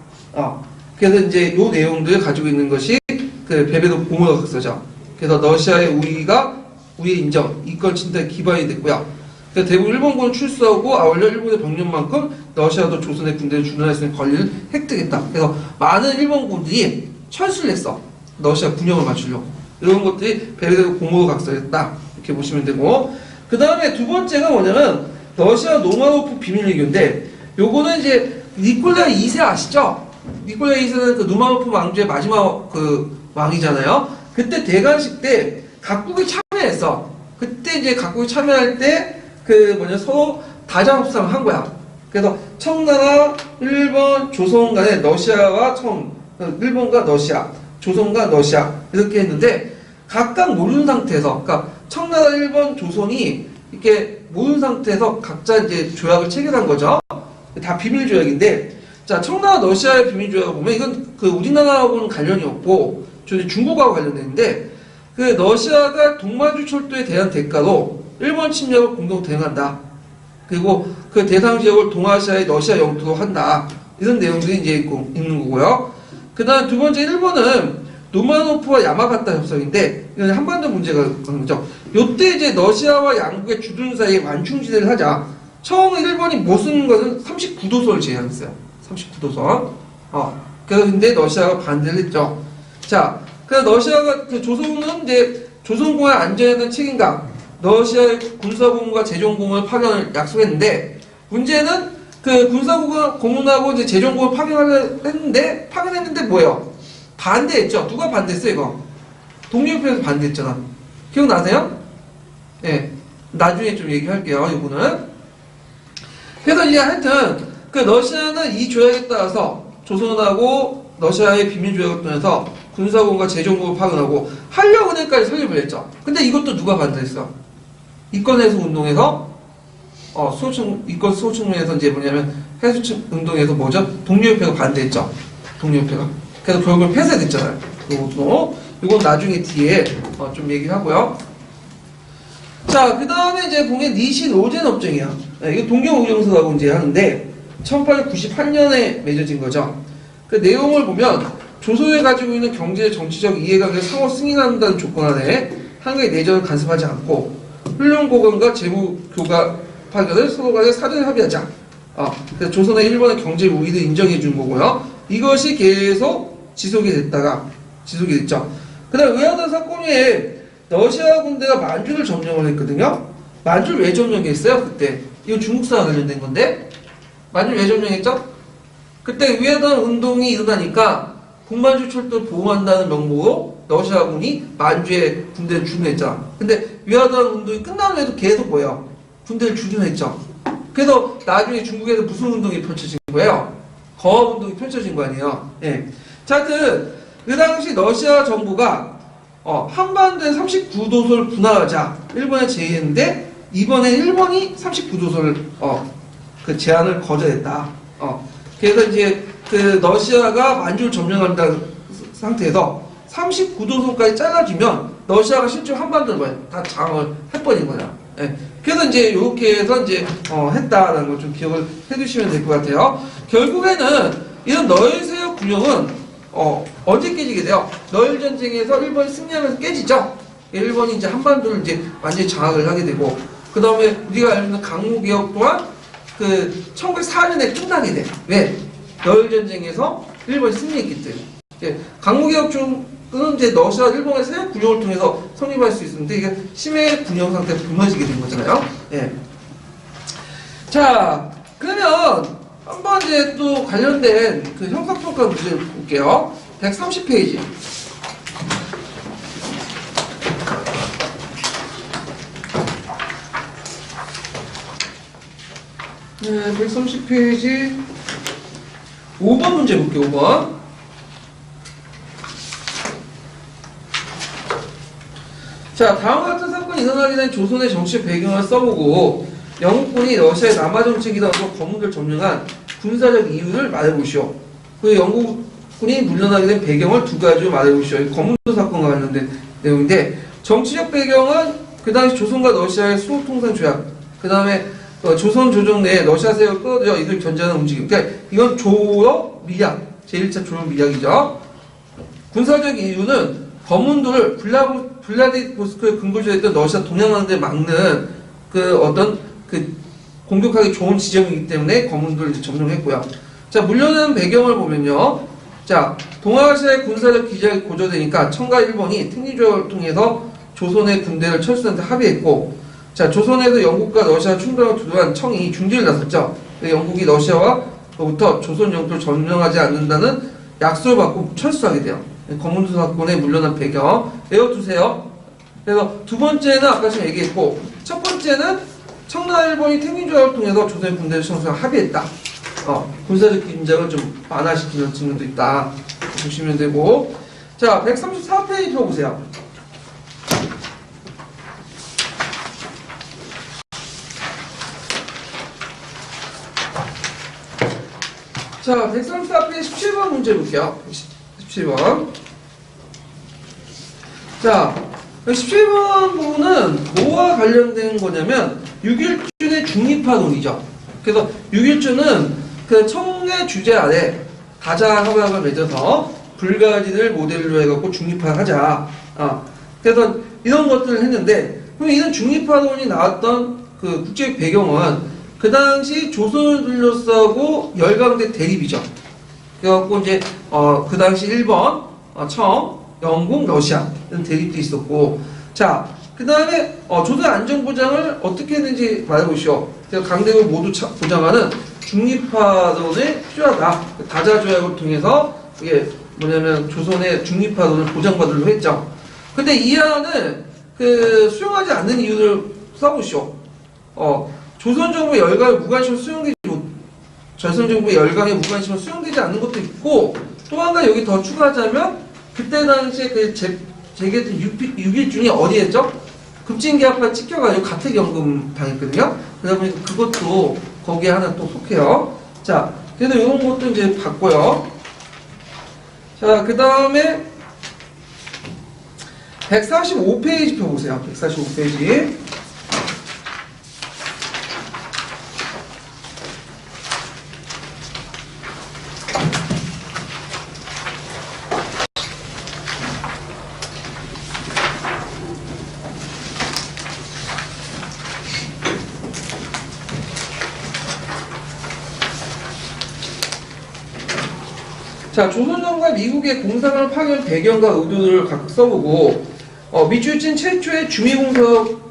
그래서 이제 요 내용들을 가지고 있는 것이 그 베베도 고문어각서죠. 그래서 러시아의 우리의 인정, 이권 침탈에 기반이 됐고요. 그래서 대부분 일본군을 출수하고 아울러 일본의 병력만큼 러시아도 조선의 군대를 주둔할 수 있는 권리를 획득했다. 그래서 많은 일본군들이 철수를 했어. 러시아 군영을 맞추려고. 이런 것들이 베베도 고문어각서였다. 이렇게 보시면 되고, 그 다음에 두 번째가 뭐냐면 러시아 노마노프 비밀외교인데, 요거는 이제 니콜라이 2세 아시죠? 니콜라이 2세는 그 누마노프 왕조의 마지막 그 왕이잖아요. 그때 대관식 때 각국이 참여했어. 그때 이제 각국이 참여할 때 서로 다자협상을 한 거야. 그래서 청나라, 일본, 조선 간에 일본과 러시아, 조선과 러시아 이렇게 했는데 각각 모르는 상태에서, 그러니까 청나라, 일본, 조선이 이렇게 모르는 상태에서 각자 이제 조약을 체결한 거죠. 다 비밀 조약인데, 자, 청나라 러시아의 비밀 조약을 보면 이건 그 우리나라하고는 관련이 없고 중국하고 관련되는데, 그 러시아가 동만주 철도에 대한 대가로 일본 침략을 공동 대응한다. 그리고 그 대상 지역을 동아시아의 러시아 영토로 한다. 이런 내용들이 이제 있는 거고요. 그 다음 두 번째, 일본은 노마노프와 야마가타 협상인데, 이건 한반도 문제가 그런 거죠. 요때 이제 러시아와 양국의 주둔 사이에 완충지대를 하자. 처음 일본이 못 쓰는 것은 39도선을 제안했어요. 39도선. 그래서 근데 러시아가 반대를 했죠. 자, 그래서 러시아가, 조선은 이제 조선공의 안전에 대한 책임감, 러시아의 군사고문과 재정고문을 파견을 약속했는데, 문제는 그 군사고문하고 이제 재정고문을 파견했는데 뭐예요? 반대했죠. 누가 반대했어, 이거? 독립협회에서 반대했잖아. 기억나세요? 네. 나중에 좀 얘기할게요, 이거는. 그래서 이제 하여튼 그 러시아는 이 조약에 따라서 조선하고 러시아의 비밀 조약을 통해서 군사공과 재정국을 파견하고 한려은행까지 설립을 했죠. 근데 이것도 누가 반대했어? 이권 해소 운동에서 이권 수호 측면에서 이제 뭐냐면 해수 운동에서 뭐죠? 독립협회가 반대했죠. 독립협회가. 그래서 결국은 폐쇄됐잖아요. 이건 나중에 뒤에 좀 얘기하고요. 자, 그 다음에 이제 보면 니신 오젠 협정이야. 이거 동경오경서라고 이제 하는데 1898년에 맺어진 거죠. 그 내용을 보면 조선이 가지고 있는 경제 정치적 이해관계를 상호 승인한다는 조건 하에 한국의 내전을 간섭하지 않고 훈련 고관과 재무 교과 파견을 서로 간에 사전에 합의하자. 그래서 조선의 일본의 경제 우위를 인정해 준 거고요. 이것이 계속 지속이 됐죠. 그 다음 의아한 사건 후에 러시아 군대가 만주를 점령을 했거든요. 만주를 왜 점령했어요? 그때 이거 중국사와 관련된 건데 만주를 왜 점령했죠? 그때 위해단 운동이 일어나니까 북만주 철도를 보호한다는 명목으로 러시아군이 만주에 군대를 주둔했잖아. 근데 위해단 운동이 끝난 후에도 계속 뭐예요? 군대를 주둔했죠. 그래서 나중에 중국에서 무슨 운동이 펼쳐진 거예요? 거업 운동이 펼쳐진 거 아니에요? 예. 자, 하여튼 그 당시 러시아 정부가 한반도에 39도소를 분할하자 일본에 제의했는데 이번에 일본이 39도소를 그 제안을 거절했다. 그래서 이제 그 러시아가 만주를 점령한다는 상태에서 39도소까지 잘라주면 러시아가 실제로 한반도를 뭐야? 다 장악을 해버린 거야. 예. 그래서 이제 이렇게 해서 이제 했다라는 걸 좀 기억을 해두시면 될 것 같아요. 결국에는 이런 너일세력 균형은 언제 깨지게 돼요? 너일 전쟁에서 일본이 승리하면서 깨지죠. 일본이 이제 한반도를 이제 완전히 장악을 하게 되고 그 다음에 우리가 알고 있는 강무개혁 또한 그 1904년에 끝나게 돼. 왜? 너일 전쟁에서 일본이 승리했기 때문에. 예, 강무개혁 중은 이제 러시아, 일본의 세력 균형을 통해서 성립할 수 있었는데 이게 심해 균형 상태로 무너지게 된 거잖아요. 예. 자, 그러면 한번 이제 또 관련된 그 형사평가 문제를 볼게요. 130페이지. 네, 130페이지 5번 문제 볼게요. 5번. 자, 다음과 같은 사건이 일어나게 된 조선의 정치적 배경을 써보고 영국군이 러시아의 남하 정책이라고 검문을 점령한 군사적 이유를 말해보시오. 그 영국군이 물러나게 된 배경을 두 가지로 말해보시오. 검문도 사건과 관련된 내용인데 정치적 배경은 그 당시 조선과 러시아의 수호통상 조약, 그 다음에 조선 조정 내에 러시아 세력을 끌어들여 이들 견제하는 움직임. 그러니까 이건 조러 밀약, 제1차 조러 밀약이죠. 군사적 이유는 거문도를 블라디보스크에 근거지에 있던 러시아 동양강대 막는 그 어떤 그 공격하기 좋은 지점이기 때문에 거문도를 이제 점령했고요. 자, 물려난 배경을 보면요. 자, 동아시아의 군사적 기작이 고조되니까 청과 일본이 특리조약을 통해서 조선의 군대를 철수하는 데 합의했고, 자, 조선에서 영국과 러시아 충돌을 두드러한 청이 중지를 나섰죠. 영국이 러시아와로부터 조선 영토를 점령하지 않는다는 약속을 받고 철수하게 돼요. 거문도 사건에 물러난 배경 외워두세요. 그래서 두 번째는 아까 지금 얘기했고, 첫 번째는 청나라 일본이 태민조약을 통해서 조선의 군대를 철수하고 합의했다. 군사적 긴장을 좀 완화시키는 측면도 있다. 보시면 되고, 자, 134페이지 펴보세요. 자, 134페이지 17번 문제 볼게요. 17번. 자, 17번 부분은 뭐와 관련된 거냐면 6.1준의 중립화론이죠. 그래서 6.1준은 그 청의 주제 아래 다자 협약을 맺어서 불가지를 모델로 해갖고 중립화하자. 그래서 이런 것들을 했는데, 그럼 이런 중립화론이 나왔던 그 국제적 배경은 그 당시 조선을 둘러싸고 열강대 대립이죠. 그래갖고 이제 그 당시 일본, 청, 영국, 러시아 이런 대립도 있었고, 자, 그 다음에 조선 안전보장을 어떻게 했는지 말해보시오. 강대국을 모두 보장하는 중립화론이 필요하다. 다자조약을 통해서 이게 뭐냐면 조선의 중립화론을 보장받으려고 했죠. 근데 이 안을 그 수용하지 않는 이유를 써보시오. 조선정부의 열강에 무관심으로 수용되지 조선정부의 열강에 무관심으로 수용되지 않는 것도 있고, 또 하나 여기 더 추가하자면 그때 당시에 그 재개했던 6일 중에 어디였죠? 급진계약파 찍혀가지고 가택연금 당했거든요. 그러다 보니까 그것도 거기에 하나 또 속해요. 자, 그래서 이런 것도 이제 봤고요. 자, 그 다음에 145페이지 펴보세요. 145페이지. 자, 조선정부가 미국의 공사관 파견 배경과 의도를 각각 써보고, 미추진 최초의 주미공사로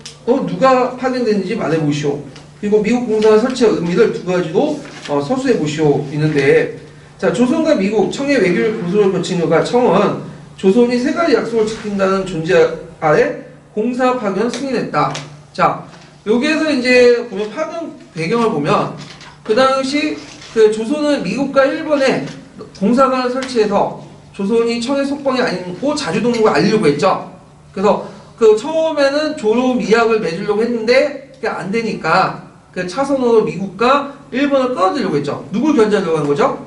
누가 파견됐는지 말해보시오. 그리고 미국 공사관 설치의 의미를 두 가지로 서술해보시오. 있는데, 자, 조선과 미국, 청의 외교를 고소를 거친 결과 청은 조선이 세 가지 약속을 지킨다는 존재 아래 공사 파견 승인했다. 자, 여기에서 이제 보면 파견 배경을 보면, 그 당시 그 조선은 미국과 일본에 공사관을 설치해서 조선이 청의 속방이 아니고 자주동국을 알리려고 했죠. 그래서 그 처음에는 조로 미약을 맺으려고 했는데 그게 안 되니까 그 차선으로 미국과 일본을 끌어들이려고 했죠. 누굴 견제하려고 한 거죠?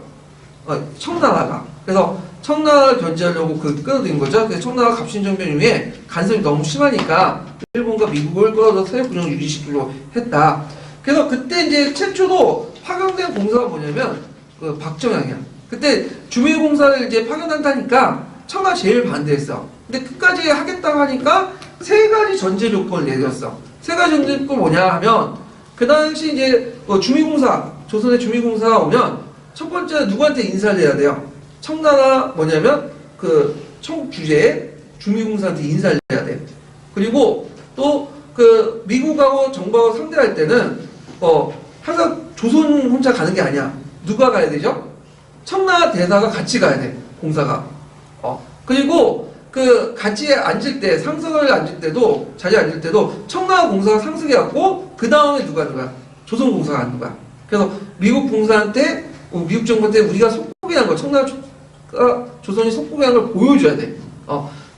청나라가. 그래서 청나라를 견제하려고 끌어들인 거죠. 그래서 청나라 갑신정변 이후에 간섭이 너무 심하니까 일본과 미국을 끌어들여서 세력군영을 유지시키려고 했다. 그래서 그때 이제 최초로 파견된 공사가 뭐냐면 그 박정양이야. 그때 주미공사를 이제 파견한다니까 청가 제일 반대했어. 근데 끝까지 하겠다고 하니까 세 가지 전제 조건을 내렸어. 세 가지 전제 조건 뭐냐 하면 그 당시 이제 주미공사, 조선의 주미공사가 오면 첫 번째 누구한테 인사를 해야 돼요? 청나라 뭐냐면 그 청주제에 주미공사한테 인사를 해야 돼. 그리고 또 그 미국하고 정부하고 상대할 때는 항상 조선 혼자 가는 게 아니야. 누가 가야 되죠? 청나라 대사가 같이 가야 돼, 공사가. 그리고 그 같이 앉을 때, 상석을 앉을 때도, 자리에 앉을 때도 청나라 공사가 상석해갖고, 그 다음에 누가 하는 거야? 조선 공사가 하는 거야. 그래서 미국 공사한테, 미국 정부한테 우리가 속국이란 거, 조선이 속국이란 걸 보여줘야 돼.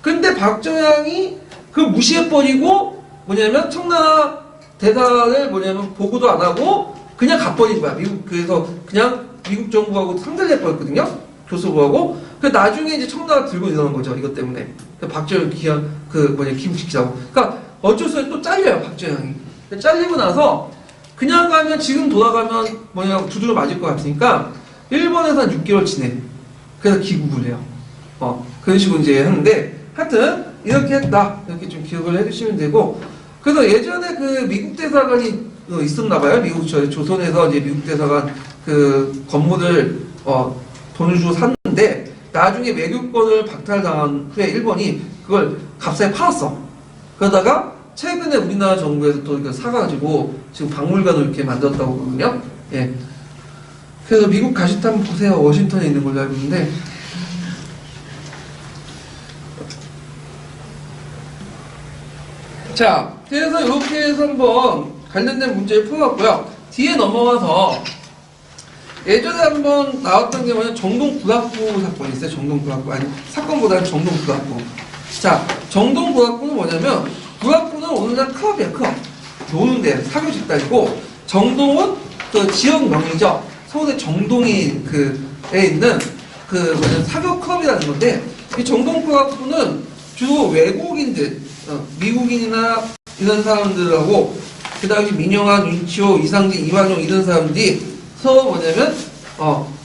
근데 박정양이 그 무시해버리고, 뭐냐면 청나라 대사를 보고도 안 하고, 그냥 가버린 거야. 그래서 그냥 미국 정부하고 상대를 해버렸거든요. 교수부하고. 그 나중에 이제 청나라 들고 일어난 거죠. 이것 때문에. 박정희 김식사하고. 그러니까 어쩔 수 없이 또 잘려요. 박정희. 잘리고 나서 그냥 가면 지금 돌아가면 두드려 맞을 것 같으니까 일본에서 한 6개월 지내. 그래서 귀국을 해요. 그런 식으로 이제 하는데 하여튼 이렇게 했다. 이렇게 좀 기억을 해주시면 되고. 그래서 예전에 그 미국 대사관이 있었나 봐요. 조선에서 이제 미국 대사관 그 건물을 돈을 주고 샀는데 나중에 외교권을 박탈당한 후에 일본이 그걸 값싸게 팔았어. 그러다가 최근에 우리나라 정부에서 또 이거 사가지고 지금 박물관을 이렇게 만들었다고 그러거든요. 예. 그래서 미국 가실 때 한번 보세요. 워싱턴에 있는 걸로 알고 있는데. 자, 그래서 이렇게 해서 한번 관련된 문제를 풀어봤고요. 뒤에 넘어가서 예전에 한번 나왔던 게 뭐냐면 정동구락부 사건이 있어요. 정동구락부. 아니, 사건보다는 정동구락부. 자, 정동구락부는 뭐냐면 구락부는 오늘날 클럽이에요. 클럽. 노는데 사교 집단이고 정동은 그 지역명이죠. 서울의 정동이 에 있는 사교 클럽이라는 건데 이 정동구락부는 주로 외국인들, 미국인이나 이런 사람들하고 그 당시 민영환, 윤치호, 이상진, 이완용 이런 사람들이 서로 뭐냐면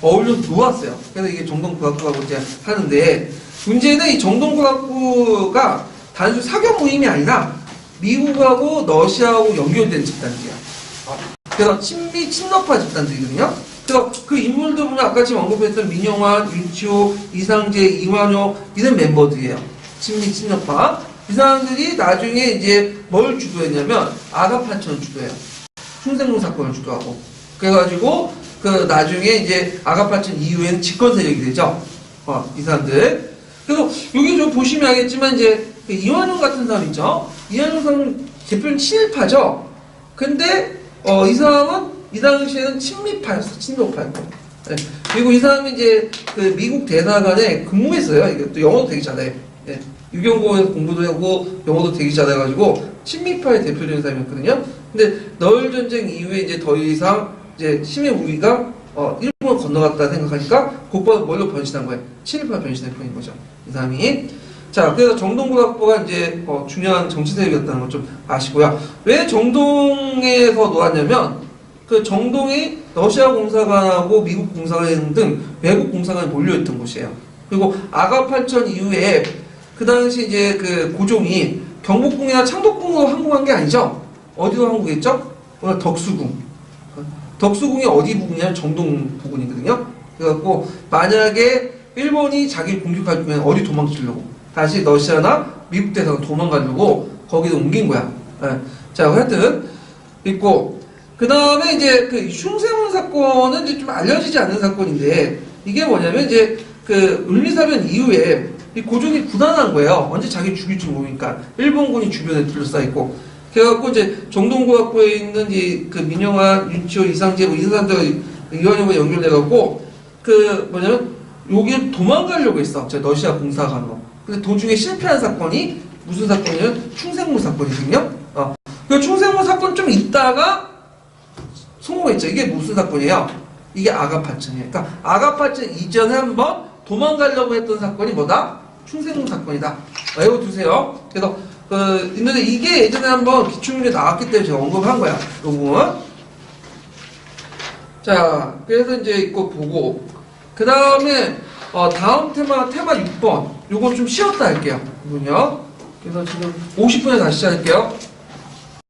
어울려서 놓았어요. 그래서 이게 정동구락부라고 이제 하는데 문제는 이 정동구락부가 단순 사교 모임이 아니라 미국하고 러시아하고 연결된 집단이에요. 그래서 친러파 집단들이거든요. 그래서 그 인물들 보면 아까 지금 언급했던 민영환, 윤치호, 이상재, 이완용 이런 멤버들이에요. 친러파. 이 사람들이 나중에 이제 뭘 주도했냐면 아가파천을 주도해요. 충생로 사건을 주도하고. 그래가지고 나중에 이제 아가파천 이후에는 집권 세력이 되죠. 이 사람들. 그래서 여기 좀 보시면 알겠지만 이제 이완용 같은 사람 있죠. 이완용 사람 대표는 친일파죠. 근데 이 사람은 이 당시에는 친미파였어. 친노파였고. 네. 그리고 이 사람이 이제 그 미국 대사관에 근무했어요. 이게 또 영어도 되게 잘해. 네. 유경고에서 공부도 하고 영어도 되게 잘해가지고 친미파의 대표적인 사람이었거든요. 근데 너일 전쟁 이후에 이제 더 이상 이제 심해 우위가 일본을 건너갔다 생각하니까 곧바로 뭘로 변신한 거예요? 친일파 변신의 편인 거죠. 이 사람이. 자, 그래서 정동국학부가 이제 중요한 정치 세력이었다는 걸 좀 아시고요. 왜 정동에서 놓았냐면 그 정동이 러시아 공사관하고 미국 공사관 등 외국 공사관이 몰려있던 곳이에요. 그리고 아가팔전 이후에 그 당시 이제 그 고종이 경복궁이나 창덕궁으로 항공한 게 아니죠. 어디로 항공했죠? 오늘 덕수궁. 덕수궁이 어디 부근이냐면 정동 부근이거든요. 그래갖고 만약에 일본이 자기를 공격할 경우에는 어디 도망치려고? 다시 러시아나 미국 대사가 도망가려고 거기로 옮긴 거야. 네. 자, 하여튼 있고 그 다음에 이제 그 흉쇄문 사건은 이제 좀 알려지지 않는 사건인데 이게 뭐냐면 이제 그 을미사변 이후에 이 고종이 불안한 거예요. 언제 자기 죽일 줄 모르니까 일본군이 주변에 둘러싸있고 그래갖고 이제 정동국학부에 있는 이 그 민영환, 윤치호, 이상재 뭐 이 사람들 이완용과 연결돼갖고 그 뭐냐면 여기 도망가려고 했어. 저 러시아 공사관으로. 근데 도중에 실패한 사건이 무슨 사건이냐면 충생무 사건이거든요. 그 충생무 사건 좀 있다가 성공했죠. 이게 무슨 사건이에요? 이게 아가파천이에요. 그러니까 아가파천 이전에 한번 도망가려고 했던 사건이 뭐다? 충생무 사건이다. 외워두세요. 그래서 있는데 이게 예전에 한번 기출문제 나왔기 때문에 제가 언급한 거야. 이 부분. 자, 그래서 이제 이거 보고 그 다음에 다음 테마 6번. 요건 좀 쉬었다 할게요. 이분요. 그래서 지금 50분에 다시 시작할게요.